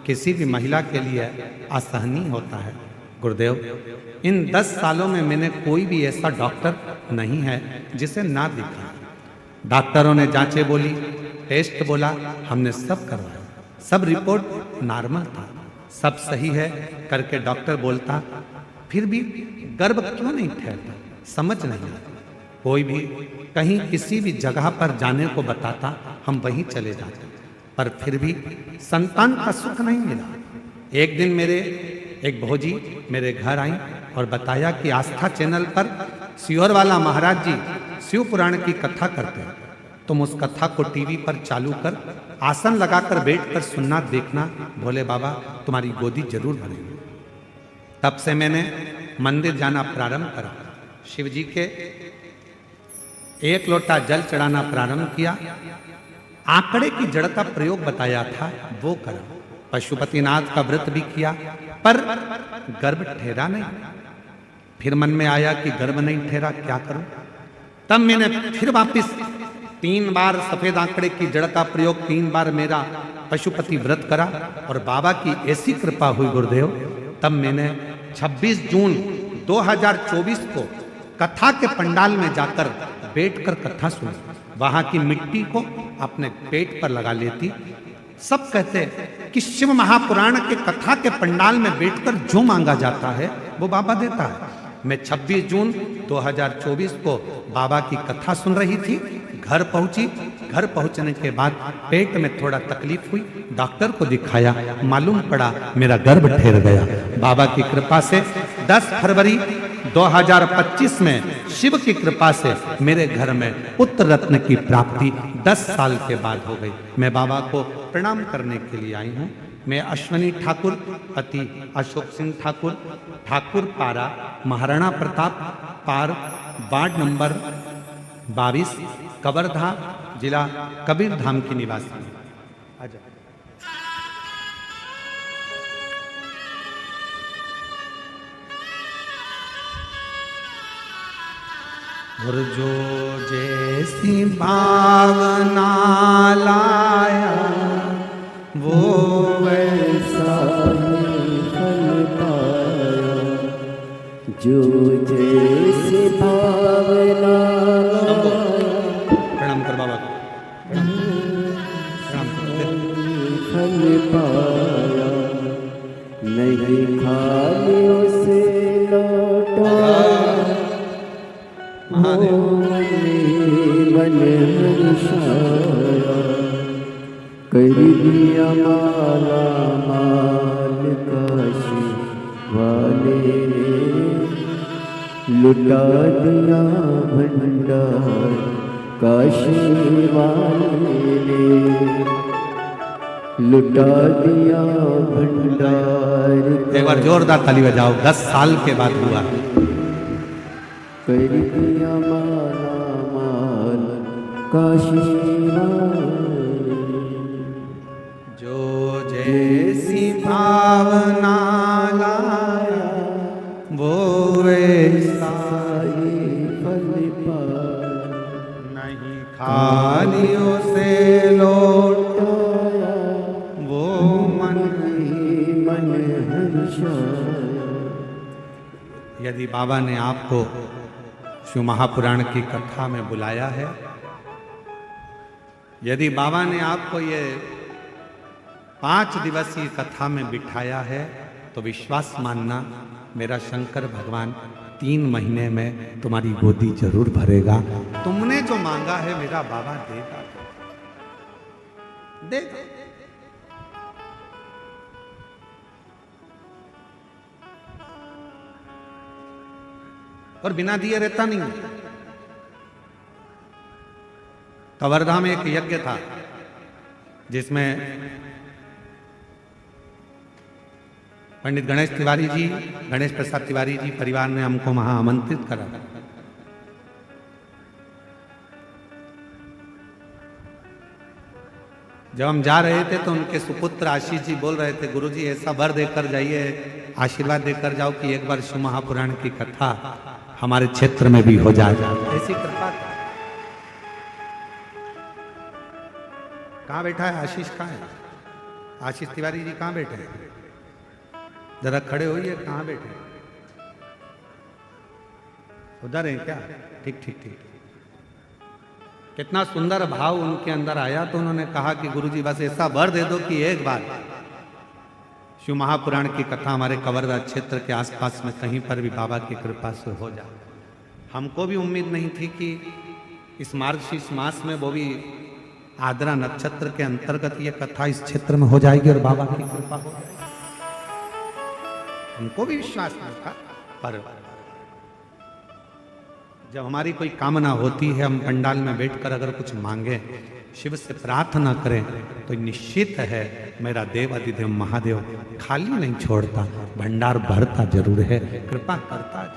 किसी भी महिला के लिए असहनीय होता है गुरुदेव। इन 10 सालों में मैंने कोई भी ऐसा डॉक्टर नहीं है जिसे ना दिखा। डॉक्टरों ने जांचें बोली, टेस्ट बोला, हमने सब करवाया, सब रिपोर्ट नॉर्मल था, सब सही है करके डॉक्टर बोलता, फिर भी गर्भ क्यों नहीं ठहरता, समझ नहीं आता। कोई भी कहीं किसी भी जगह पर जाने को बताता, हम वहीं चले जाते, पर फिर भी संतान का सुख नहीं मिला। एक दिन मेरे एक भौजी मेरे घर आई और बताया कि आस्था चैनल पर सियोर वाला महाराज जी शिव पुराण की कथा करते हैं, तुम उस कथा को टीवी पर चालू कर आसन लगाकर बैठकर सुनना, देखना, भोले बाबा तुम्हारी गोदी जरूर भरेंगे। तब से मैंने मंदिर जाना प्रारंभ करा, शिव जी के 1 लोटा जल चढ़ाना प्रारंभ किया, आंकड़े की जड़ का प्रयोग बताया था वो करा, पशुपतिनाथ का व्रत भी किया, पर गर्भ ठहरा नहीं। फिर मन में आया कि गर्भ नहीं ठहरा, क्या करूं? तब मैंने फिर वापिस 3 बार सफेद आंकड़े की जड़ का प्रयोग, 3 बार मेरा पशुपति व्रत करा और बाबा की ऐसी कृपा हुई गुरुदेव, तब मैंने 26 जून 2024 को कथा के पंडाल में जाकर बैठकर कथा सुनी। वहां की मिट्टी को अपने पेट पर लगा लेती। सब कहते कि शिव महापुराण के कथा के पंडाल में बैठकर जो मांगा जाता है वो बाबा देता है। मैं 26 जून 2024 को बाबा की कथा सुन रही थी, घर पहुंची। घर पहुंचने के बाद पेट में थोड़ा तकलीफ हुई, डॉक्टर को दिखाया, मालूम पड़ा मेरा गर्भ ठहर गया। बाबा की कृपा से 10 फरवरी 2025 में शिव की कृपा से मेरे घर में पुत्र रत्न की प्राप्ति 10 साल के बाद हो गई। मैं बाबा को प्रणाम करने के लिए आई हूँ। मैं अश्वनी ठाकुर, पति अशोक सिंह ठाकुर, ठाकुर पारा, महाराणा प्रताप पार, वार्ड नंबर 22, कवर्धा, जिला कबीरधाम की निवासी हूँ। और जो जैसी भावना लाया वो वैसा ही फल पाया, जो जैसी भावना प्रणाम कर बाबा को, प्रणाम कर। फल पाया, नहीं खालियों से लौटा मन हर्षाया, कर दिया माला माल काशी वाले ने, लुटा दिया भंडार काशी वाले ने, लुटा दिया भंडार। एक बार जोरदार ताली बजाओ, 10 साल के बाद हुआ। कर दिया माला माल काशी वाले, जो जैसी भावना लाया वो वैसा ही फल पाया, नहीं खालियों से लौटाया वो मन हर्षाया। यदि बाबा ने आपको शिव महापुराण की कथा में बुलाया है, यदि बाबा ने आपको ये 5 दिवसीय कथा में बिठाया है, तो विश्वास मानना मेरा शंकर भगवान 3 महीने में तुम्हारी गोदी जरूर भरेगा। तुमने जो मांगा है मेरा बाबा देगा, देगा। और बिना दिए रहता नहीं। कवर्धा में एक यज्ञ था जिसमें पंडित गणेश तिवारी जी, गणेश प्रसाद तिवारी जी परिवार ने हमको वहां आमंत्रित करा। जब हम जा रहे थे तो उनके सुपुत्र आशीष जी बोल रहे थे, गुरुजी ऐसा वर देकर जाइए, आशीर्वाद देकर जाओ कि एक बार शिव महापुराण की कथा हमारे क्षेत्र में भी हो जाए। ऐसी कृपा। कहाँ बैठा है आशीष? कहाँ है आशीष तिवारी जी? कहाँ बैठे हैं? जरा खड़े होइए। कहाँ बैठे? उधर है क्या? ठीक ठीक ठीक। कितना सुंदर भाव उनके अंदर आया, तो उन्होंने कहा कि गुरुजी बस ऐसा वर दे दो कि एक बार शिव महापुराण की कथा हमारे कवर्धा क्षेत्र के आसपास में कहीं पर भी बाबा की कृपा से हो जाए। हमको भी उम्मीद नहीं थी कि इस मार्गशीर्ष मास में, वो भी आद्रा नक्षत्र के अंतर्गत ये कथा इस क्षेत्र में हो जाएगी और बाबा की कृपा हो जाएगी। हमको भी विश्वास नहीं था, पर जब हमारी कोई कामना होती है, हम पंडाल में बैठकर अगर कुछ मांगे, शिव से प्रार्थना करें, तो निश्चित है मेरा देव अधिदेव महादेव खाली नहीं छोड़ता, भंडार भरता जरूर है, कृपा करता है,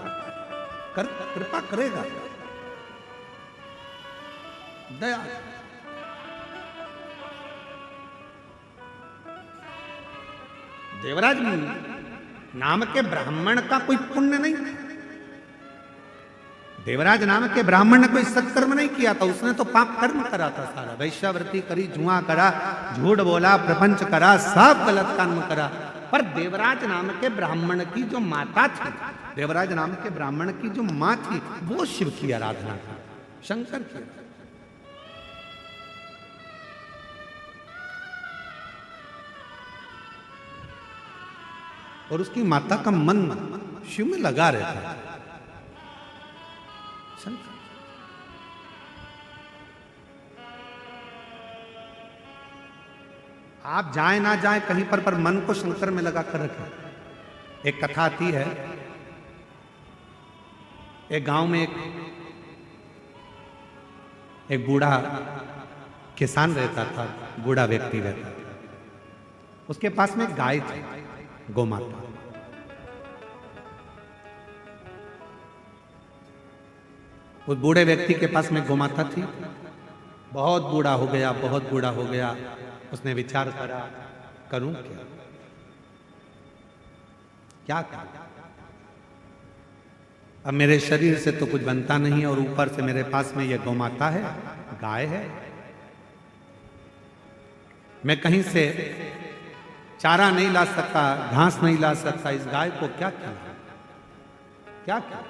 कृपा करेगा, दया। देवराज नाम के ब्राह्मण का कोई पुण्य नहीं था। देवराज नाम के ब्राह्मण ने कोई सत्कर्म नहीं किया था, उसने तो पाप कर्म करा था सारा। वैश्यावृत्ति करी, जुआ करा, झूठ बोला, प्रपंच करा, सब गलत कर्म करा। पर देवराज नाम के ब्राह्मण की जो माता थी, देवराज नाम के ब्राह्मण की जो माँ थी, वो शिव की आराधना थी, शंकर की। और उसकी माता का मन शिव में लगा रहता है। आप जाए ना जाए कहीं पर मन को शंकर में लगा कर रखें। एक कथा आती है, एक गांव में एक बूढ़ा किसान रहता था, बूढ़ा व्यक्ति रहता था। उसके पास में एक गाय थी, गोमाता। उस बूढ़े व्यक्ति के पास में गोमाता थी। बहुत बूढ़ा हो गया, बहुत बूढ़ा हो गया। उसने विचार करा, करूं क्या करूं? अब मेरे शरीर से तो कुछ बनता नहीं है और ऊपर से मेरे पास में ये गौमाता है, गाय है। मैं कहीं से चारा नहीं ला सकता, घास नहीं ला सकता, इस गाय को क्या खिलाऊं, क्या खिलाऊं?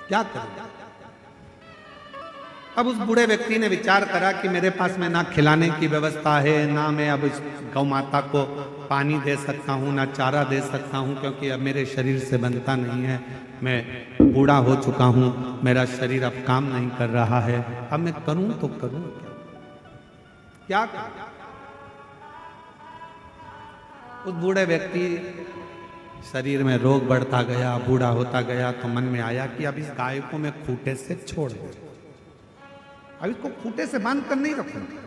क्या करूं? अब उस बूढ़े व्यक्ति ने विचार करा कि मेरे पास में ना खिलाने की व्यवस्था है, ना मैं अब इस गौ माता को पानी दे सकता हूँ, ना चारा दे सकता हूँ, क्योंकि अब मेरे शरीर से बनता नहीं है। मैं बूढ़ा हो चुका हूँ, मेरा शरीर अब काम नहीं कर रहा है। अब मैं करूँ तो करूँ क्या करूं? उस बूढ़े व्यक्ति शरीर में रोग बढ़ता गया, बूढ़ा होता गया, तो मन में आया कि अब इस गाय को मैं खूंटे से छोड़ दूं, अब इसको खूंटे से बांध कर नहीं रखूंगा।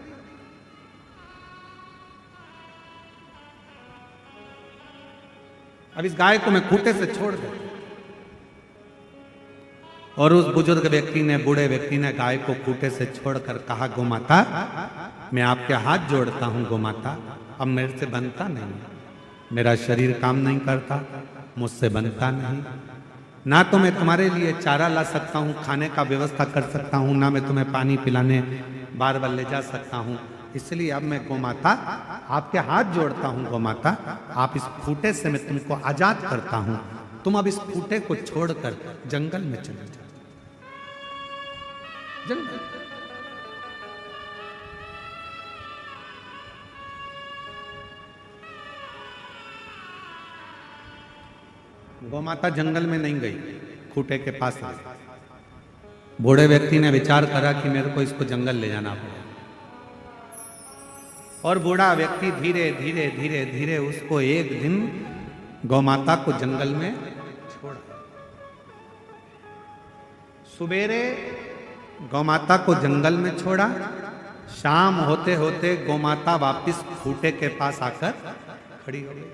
अब इस गाय को मैं खूंटे से छोड़ दूं। और उस बुजुर्ग व्यक्ति ने, बूढ़े व्यक्ति ने गाय को खूंटे से छोड़कर कहा, गौ माता, मैं आपके हाथ जोड़ता हूं गौ माता, अब मेरे से बनता नहीं, मेरा शरीर काम नहीं करता, मुझसे बनता नहीं, ना तो मैं तुम्हारे लिए चारा ला सकता हूँ, खाने का व्यवस्था कर सकता हूँ, ना मैं तुम्हें पानी पिलाने बार बार ले जा सकता हूँ। इसलिए अब मैं गौ माता आपके हाथ जोड़ता हूँ गौ माता, आप इस खूंटे से मैं तुमको आजाद करता हूँ, तुम अब इस खूंटे को छोड़कर जंगल में चले जाओ। जंगल गौ माता जंगल में नहीं गई, खूंटे के पास गई। बूढ़े व्यक्ति ने विचार करा कि मेरे को इसको जंगल ले जाना पड़ेगा, और बूढ़ा व्यक्ति धीरे धीरे धीरे धीरे उसको एक दिन गौ माता को जंगल में छोड़ा। सुबेरे गौ माता को जंगल में छोड़ा, शाम होते होते गौ माता वापिस खूंटे के पास आकर खड़ी हो गई।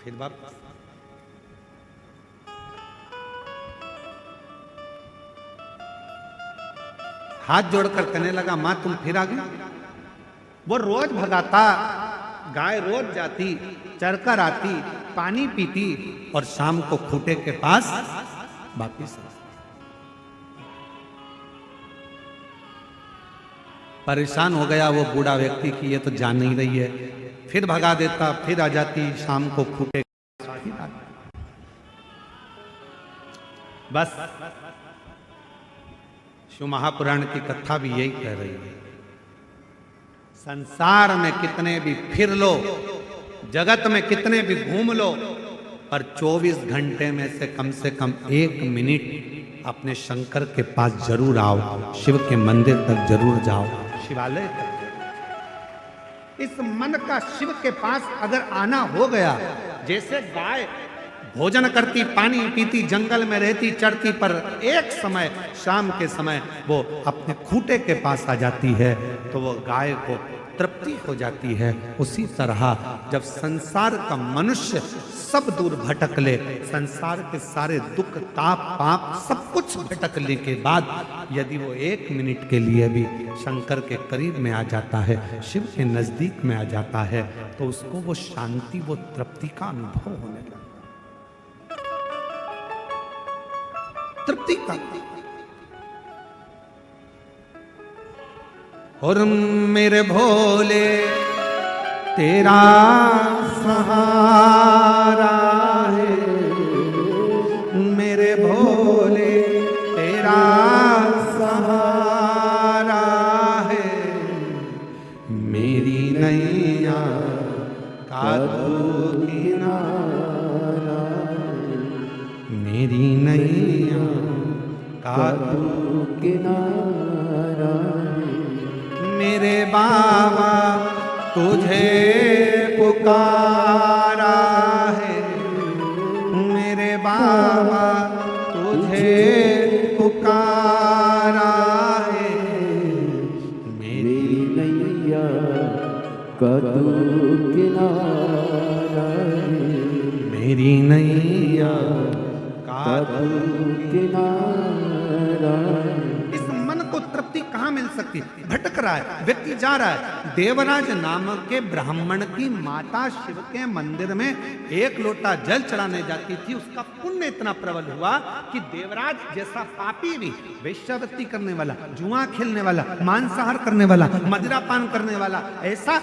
फिर वापस हाथ जोड़कर कहने लगा, मां तुम फिर आ गई। वो रोज भगाता, गाय रोज जाती, चरकर आती, पानी पीती और शाम को खूंटे के पास वापिस। परेशान हो गया वो बूढ़ा व्यक्ति कि ये तो जान नहीं रही है, फिर भगा देता, फिर आ जाती, शाम को खूंटे के पास फिर आ जाती। बस शिव महापुराण की कथा भी यही कह रही है, संसार में कितने भी फिर लो, जगत में कितने भी घूम लो, पर 24 घंटे में से कम 1 मिनट अपने शंकर के पास जरूर आओ, शिव के मंदिर तक जरूर जाओ, शिवालय तक। इस मन का शिव के पास अगर आना हो गया, जैसे गाय भोजन करती, पानी पीती, जंगल में रहती, चढ़ती, पर एक समय शाम के समय वो अपने खूंटे के पास आ जाती है तो वो गाय को तृप्ति हो जाती है। उसी तरह जब संसार का मनुष्य सब दूर भटक ले, संसार के सारे दुख, ताप, पाप सब कुछ भटकने के बाद यदि वो 1 मिनट के लिए भी शंकर के करीब में आ जाता है, शिव के नजदीक में आ जाता है, तो उसको वो शांति, वो तृप्ति का अनुभव होने लगता है। तृप्ति का। और मेरे भोले तेरा सहारा है, मेरे भोले तेरा सहारा है, मेरी नैया का तू किनारा, मेरी नैया का तू किनारा, मेरे बाबा तुझे पुकारा है, मेरे बाबा तुझे पुकारा है, मेरी नैया का तू किनारा है, मेरी नैया का तू किनारा है। इस मन को तृप्ति कहाँ मिल सकती, भटक रहा है, व्यक्ति जा रहा है। देवराज नाम के ब्राह्मण की माता शिव के मंदिर में एक लोटा जल चढ़ाने जाती थी। उसका पुण्य इतना प्रबल हुआ कि देवराज जैसा पापी भी, वेश्यावृत्ति करने वाला, जुआ खेलने वाला, मांसाहार करने वाला, मदिरा पान करने वाला, ऐसा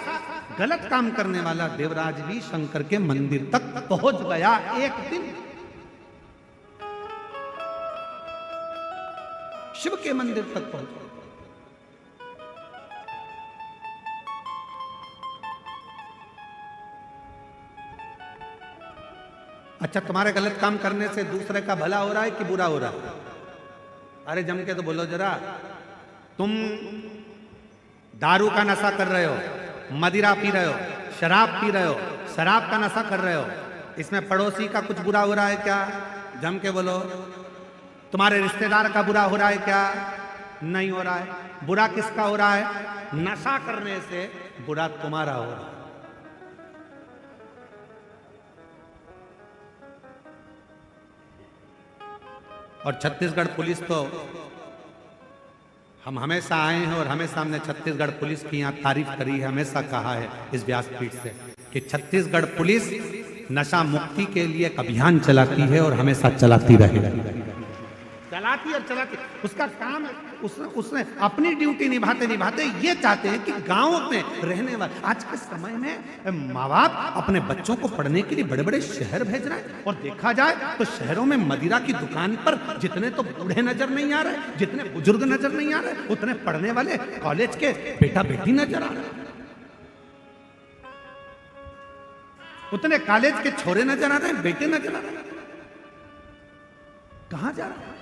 गलत काम करने वाला देवराज भी शंकर के मंदिर तक पहुंच गया एक दिन। शिव के मंदिर तक पहुंचा। अच्छा, तुम्हारे गलत काम करने से दूसरे का भला हो रहा है कि बुरा हो रहा है? अरे जम के तो बोलो जरा। तुम दारू का नशा कर रहे हो, मदिरा पी रहे हो, शराब पी रहे हो, शराब का नशा कर रहे हो, इसमें पड़ोसी का कुछ बुरा हो रहा है क्या? जम के बोलो। तुम्हारे रिश्तेदार का बुरा हो रहा है क्या? नहीं हो रहा है। बुरा किसका हो रहा है? नशा करने से बुरा तुम्हारा हो रहा है। और छत्तीसगढ़ पुलिस तो, हम हमेशा आए हैं और हमेशा हमने छत्तीसगढ़ पुलिस की यहाँ तारीफ करी है, हमेशा कहा है इस व्यासपीठ से कि छत्तीसगढ़ पुलिस नशा मुक्ति के लिए एक अभियान चलाती है और हमेशा चलाती रहेगी। चलाती और चलाती, उसका काम, उसने अपनी ड्यूटी निभाते निभाते ये चाहते हैं कि गांव में रहने वाले, आज के समय में माँ बाप अपने बच्चों को पढ़ने के लिए बड़े बड़े शहर भेज रहे हैं। और देखा जाए तो शहरों में मदिरा की दुकान पर जितने तो बूढ़े नजर नहीं आ रहे, जितने बुजुर्ग नजर नहीं आ रहे, उतने पढ़ने वाले कॉलेज के बेटा बेटी नजर आ रहे, उतने कॉलेज के छोरे नजर आ रहे हैं, बेटे नजर आ रहे हैं। कहां जा रहा है?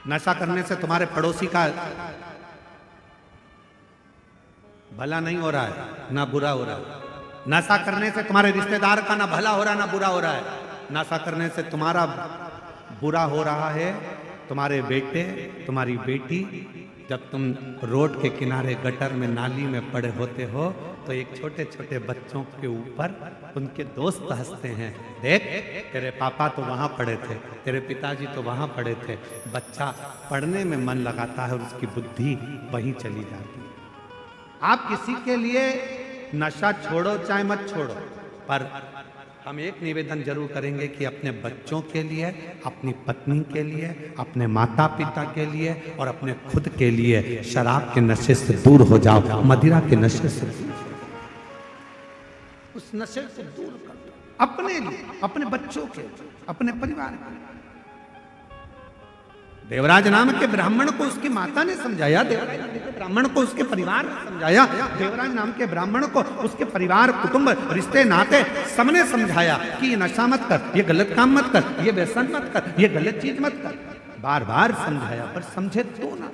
नशा करने से तुम्हारे पड़ोसी का भला नहीं हो रहा है, ना बुरा हो रहा है। नशा करने से तुम्हारे रिश्तेदार का ना भला हो रहा है, ना बुरा हो रहा है। नशा करने से तुम्हारा बुरा हो रहा है तुम्हारे बेटे, तुम्हारी बेटी। जब तुम रोड के किनारे गटर में, नाली में पड़े होते हो तो एक छोटे छोटे बच्चों के ऊपर उनके दोस्त हंसते हैं, देख तेरे पापा तो वहां पड़े थे, तेरे पिताजी तो वहां पड़े थे। बच्चा पढ़ने में मन लगाता है और उसकी बुद्धि वहीं चली जाती है। आप किसी के लिए नशा छोड़ो चाहे मत छोड़ो, पर हम एक निवेदन जरूर करेंगे कि अपने बच्चों के लिए, अपनी पत्नी के लिए, अपने माता पिता के लिए और अपने खुद के लिए शराब के नशे से दूर हो जाओ, मदिरा के नशे से दूर, उस नशे से दूर कर दो, अपने लिए, अपने बच्चों के, अपने परिवार के। देवराज नाम के ब्राह्मण को उसकी माता ने समझाया, देवराज नाम के ब्राह्मण को उसके परिवार ने समझाया, देवराज नाम के ब्राह्मण को उसके परिवार, कुटुंब, रिश्ते, नाते सबने समझाया कि ये नशा मत कर, ये गलत काम मत कर, ये व्यसन मत कर, ये गलत चीज मत कर। बार बार समझाया, पर समझे तो ना,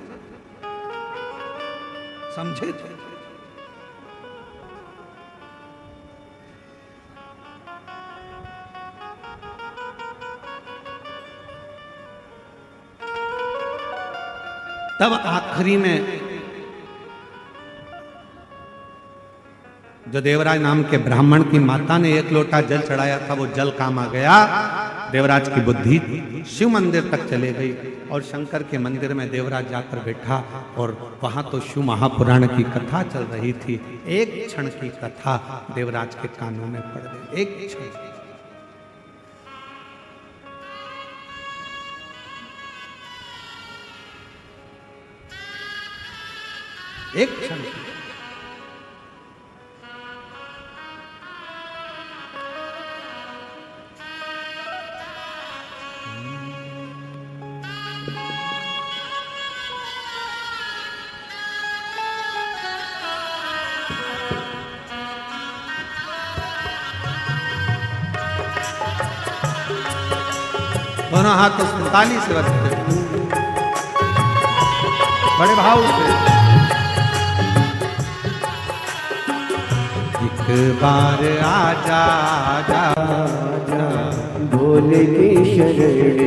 समझे तो। तब आखिरी में जो देवराज नाम के ब्राह्मण की माता ने एक लोटा जल चढ़ाया था, वो जल काम आ गया। देवराज की बुद्धि शिव मंदिर तक चले गई और शंकर के मंदिर में देवराज जाकर बैठा और वहां तो शिव महापुराण की कथा चल रही थी। एक क्षण की कथा देवराज के कानों में पड़ गई, एक क्षण। एक क्षण दोनों हाथ को ताली से बजते बड़े भाव से। एक बार आजा आजा आजा भोले की शरण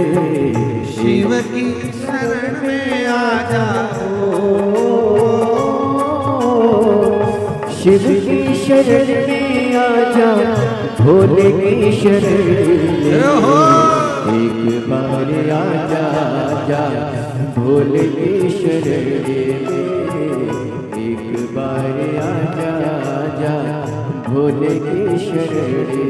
में, शिव की शरण में आजा, शिव की शरण में आजा, भोले की शरण एक बार आजा आजा भोले की शरण एक बार आजा आजा भोले की शरण।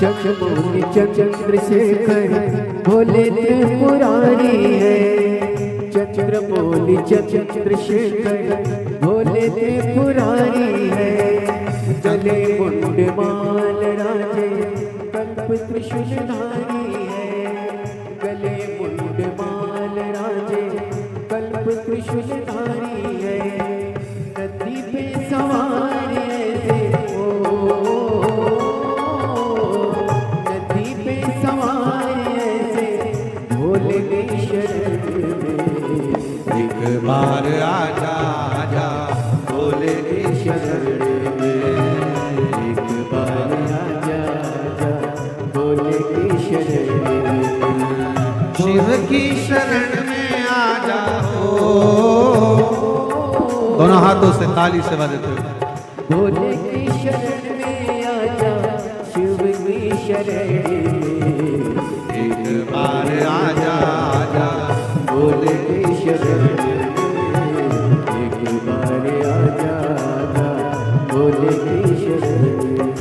चंद्रमौली चंद्रशेखर भोले त्रिपुरारी है। चंद्रमौली चंद्रशेखर भोले त्रिपुरारी है। गले मुंड माल राजे कल्प त्रिशूलधारी है। गले मुंड माल राजे कल्प त्रिशूलधारी है। नदी पे सवार ऐसे एक बार आजा आजा भोले की शरण में। एक बार आजा आजा भोले की शरण में। शिव की शरण में आजा हो। दोनों हाथों से ताली से बजाते हुए भोले की शरण में आजा शिव की शरण में। एक बार आजा आजा भोले की शरण में। एक बार आजा आजा भोले की शरण में।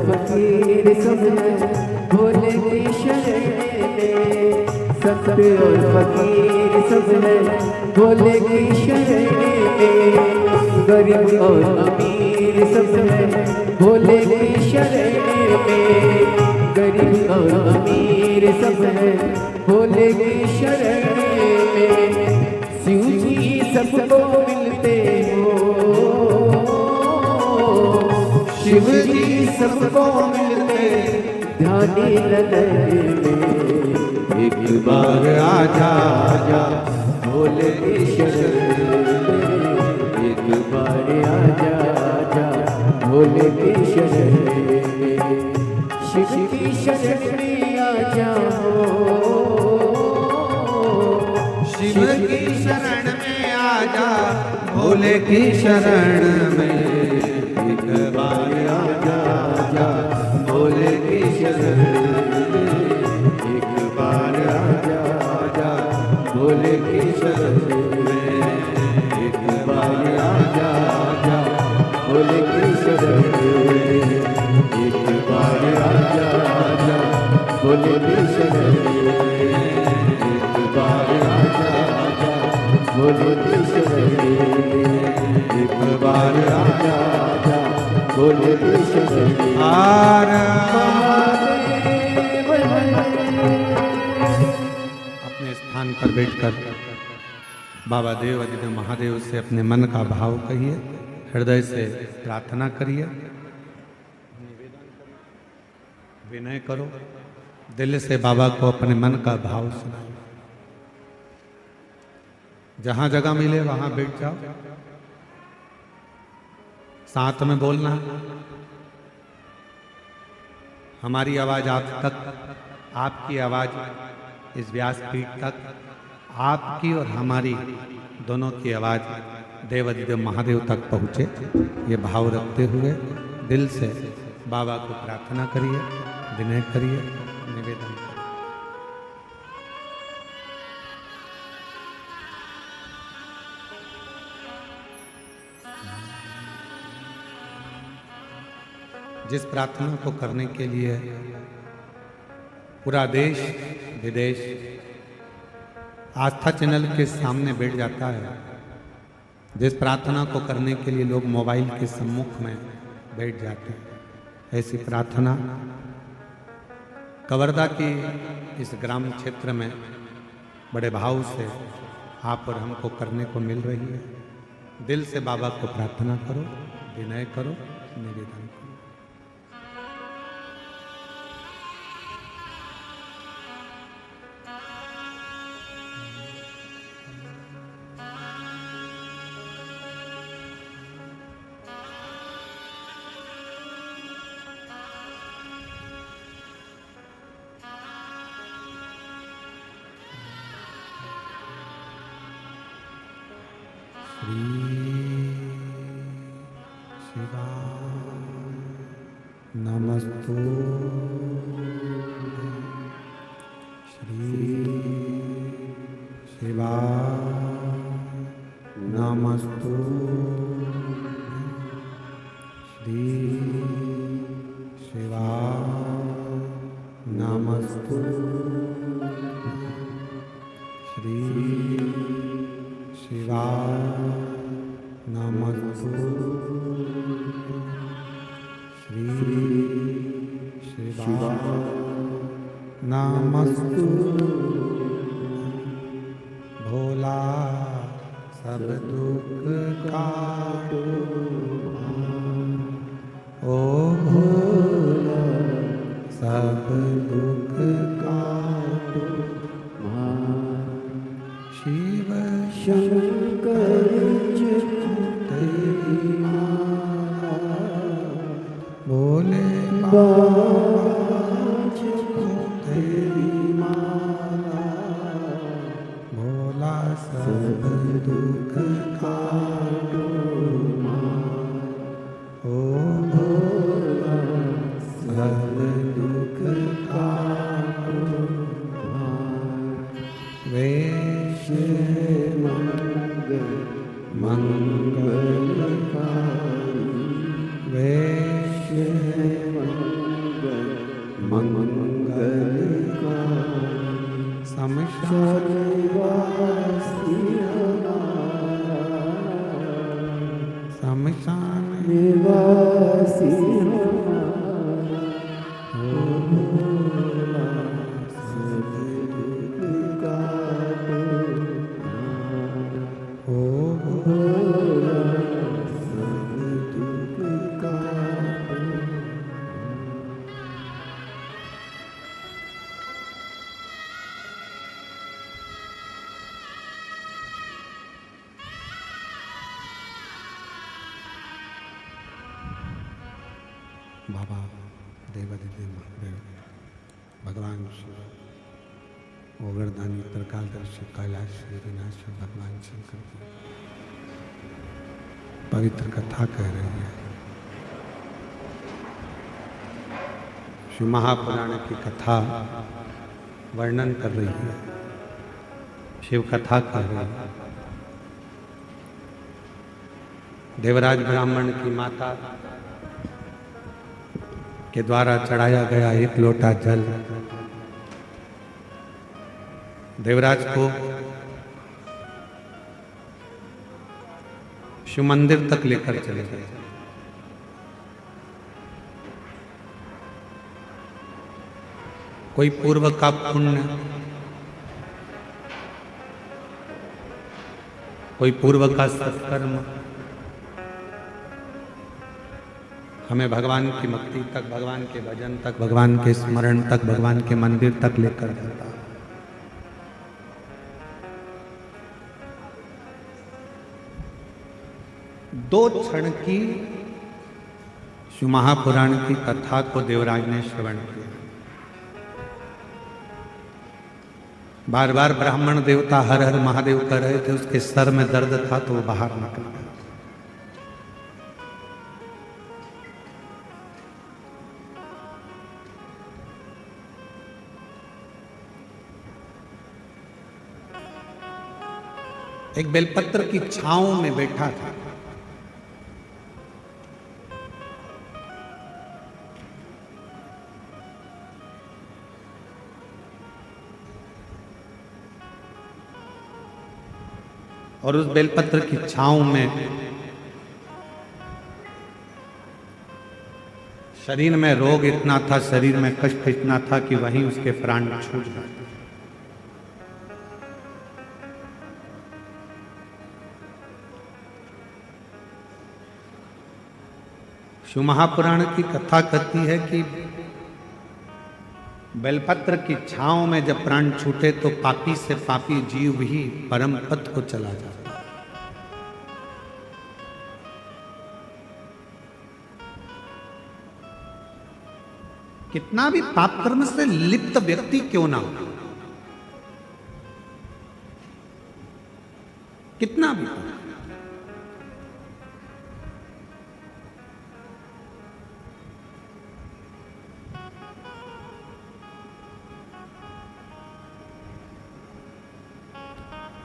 फकीर सब है भोले की शरण में, सत्य और फकीर सब है भोले की शरण में, गरीब और अमीर सब है भोले की शरण में, गरीब और अमीर सब है भोले की शरण में, शिव जी सबको मिलते हो, शिव जी सबको मिलते ध्यानी नगर में, एक बार आजा आजा भोले की शरण में, एक बार आजा आजा भोले की शरण में, शिव की शरण में आ जाओ, शिव की शरण में आजा भोले की शरण में, एक बार आजा आजा भोले की शरण में, एक बार आजा आजा भोले की शरण में, एक बार आजा आजा भोले की शरण में, एक बार आजा आजा भोले की शरण में, एक बार आजा आजा भोले की शरण में, एक बार आजा आजा भोले की शरण में। अपने स्थान पर बैठकर बाबा देव अधिदेव महादेव से अपने मन का भाव कहिए, हृदय से प्रार्थना करिए, विनय करो, दिल से बाबा को अपने मन का भाव सुनाओ। जहां जगह मिले वहां बैठ जाओ, साथ में बोलना। हमारी आवाज आप तक, आपकी आवाज इस व्यासपीठ तक, आपकी और हमारी दोनों की आवाज देव अधिदेव महादेव तक पहुँचे, ये भाव रखते हुए दिल से बाबा को प्रार्थना करिए, विनय करिए, निवेदन करिए। जिस प्रार्थना को करने के लिए पूरा देश विदेश आस्था चैनल के सामने बैठ जाता है, जिस प्रार्थना को करने के लिए लोग मोबाइल के सम्मुख में बैठ जाते हैं, ऐसी प्रार्थना कवर्धा की इस ग्राम क्षेत्र में बड़े भाव से आप और हमको करने को मिल रही है। दिल से बाबा को प्रार्थना करो, विनय करो, निवेदन करो। नमस्तु श्री शिवा नमस्तु श्री शिवा नमस्तु श्री शिवा नमस्तु श्री शिवा नमस्तु भोला सब दुख काटो ओ भोला सब दुख काटो शिव शंकर तेरी माला भोले बाज तेरी माला भोला सब दुख काटो ओ भोला सब दुख काटो वेश मंगलकारी वेश मंगलकारी शमशान शमशान निवासी बाबा देवादिदेव महादेव भगवान शिव ओगरदानी त्रिकालदर्शी कैलाश श्री विनाशक भगवान शंकर की पवित्र कथा कह रही है। शिव महापुराण की कथा वर्णन कर रही है, शिव कथा कह रही है। देवराज ब्राह्मण की माता के द्वारा चढ़ाया गया एक लोटा जल देवराज को शिव मंदिर तक लेकर चले गए। कोई पूर्व का पुण्य, कोई पूर्व का सत्कर्म हमें भगवान की भक्ति तक, भगवान के भजन तक, भगवान के स्मरण तक, भगवान के मंदिर तक लेकर जाता है। दो क्षण की शिव महापुराण की कथा को देवराज ने श्रवण किया। बार बार ब्राह्मण देवता हर हर महादेव कर रहे थे, उसके सर में दर्द था तो वो बाहर निकल गया। एक बेलपत्र की छांव में बैठा था। और उस बेलपत्र की छांव में शरीर में रोग इतना था, शरीर में कष्ट इतना था कि वहीं उसके प्राण छूट गए। शिव महापुराण की कथा कहती है कि बेलपत्र की छांव में जब प्राण छूटे तो पापी से पापी जीव भी परम पद को चला जाता। कितना भी पाप कर्म से लिप्त व्यक्ति क्यों ना हो, कितना भी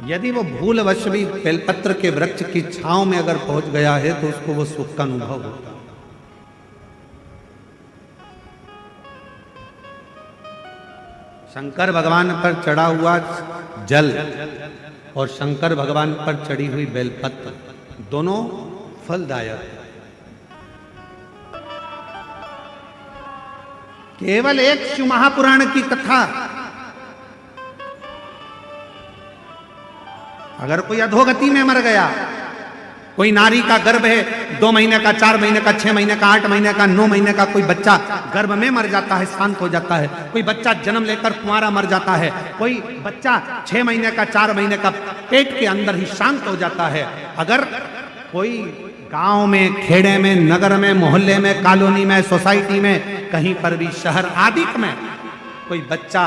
यदि वो भूलवश भी बेलपत्र के वृक्ष की छांव में अगर पहुंच गया है तो उसको वो सुख का अनुभव होता है। शंकर भगवान पर चढ़ा हुआ जल और शंकर भगवान पर चढ़ी हुई बेलपत्र दोनों फलदायक है। केवल एक शिव महापुराण की कथा, अगर कोई अधोगति में मर गया, कोई नारी का गर्भ है, 2 महीने का, 4 महीने का, 6 महीने का, 8 महीने का, 9 महीने का कोई बच्चा गर्भ में मर जाता है, शांत हो जाता है। कोई बच्चा जन्म लेकर कुंवारा मर जाता है। कोई बच्चा 6 महीने का, 4 महीने का पेट के अंदर ही शांत हो जाता है। अगर कोई गांव में, खेड़े में, नगर में, मोहल्ले में, कॉलोनी में, सोसाइटी में, कहीं पर भी, शहर आदि में कोई बच्चा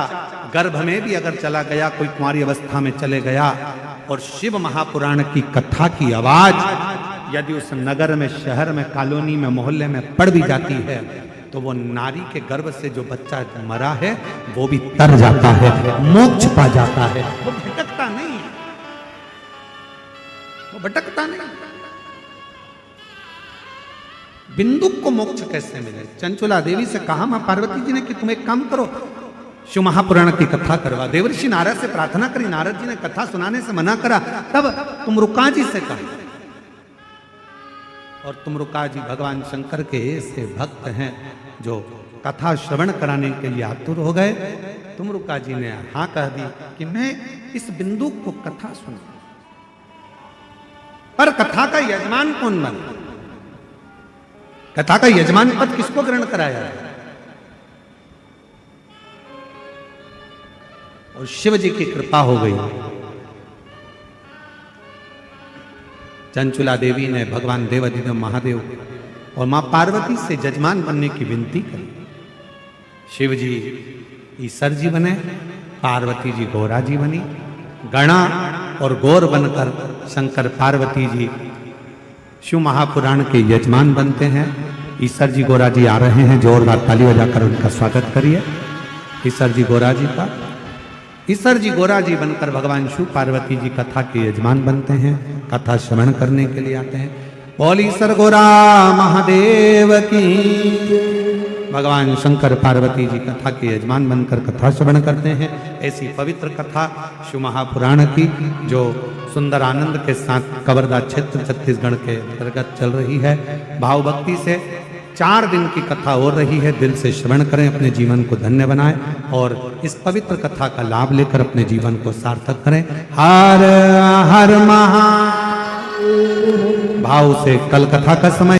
गर्भ में भी अगर चला गया, कोई कुंवारी अवस्था में चले गया और शिव महापुराण की कथा की आवाज यदि उस नगर में, शहर में, कॉलोनी में, मोहल्ले में पड़ भी जाती है तो वो नारी के गर्भ से जो बच्चा मरा है वो भी तर जाता है, मोक्ष पा जाता है। वो भटकता नहीं, वो भटकता नहीं। बिंदु को मोक्ष कैसे मिले? चंचुला देवी से कहा मां पार्वती जी ने कि तुम एक काम करो, शिव महापुराण की कथा करवा। देवर्षि नारद से प्रार्थना करी, नारद जी ने कथा सुनाने से मना करा। तब तुमरुका जी से कहा, और तुमरुका जी भगवान शंकर के ऐसे भक्त हैं जो कथा श्रवण कराने के लिए आतुर हो गए। तुमरुका जी ने हाँ कह दी कि मैं इस बिंदु को कथा सुना। पर कथा का यजमान कौन बना? कथा का यजमान पद किसको ग्रहण कराया? और शिव जी की कृपा हो गई। चंचुला देवी ने भगवान देवाधिदेव महादेव और मां पार्वती से जजमान बनने की विनती करी। शिव जी ईसर जी बने, पार्वती जी गौरा जी बनी। गणा और गौर बनकर शंकर पार्वती जी शिव महापुराण के यजमान बनते हैं। ईसर जी गौरा जी आ रहे हैं, जोरदार ताली बजाकर उनका स्वागत करिए ईसर जी गौरा जी का। ईसर जी गौरा जी बनकर भगवान शिव पार्वती जी कथा के यजमान बनते हैं, कथा श्रवण करने के लिए आते हैं। बोल ईसर गौरा महादेव की। भगवान शंकर पार्वती जी कथा के यजमान बनकर कथा श्रवण करते हैं। ऐसी पवित्र कथा शिव महापुराण की जो सुंदर आनंद के साथ कवर्धा क्षेत्र छत्तीसगढ़ के अंतर्गत चल रही है। भाव भक्ति से 4 दिन की कथा हो रही है। दिल से श्रवण करें, अपने जीवन को धन्य बनाएं और इस पवित्र कथा का लाभ लेकर अपने जीवन को सार्थक करें। हर हर महा भाव से कल कथा का समय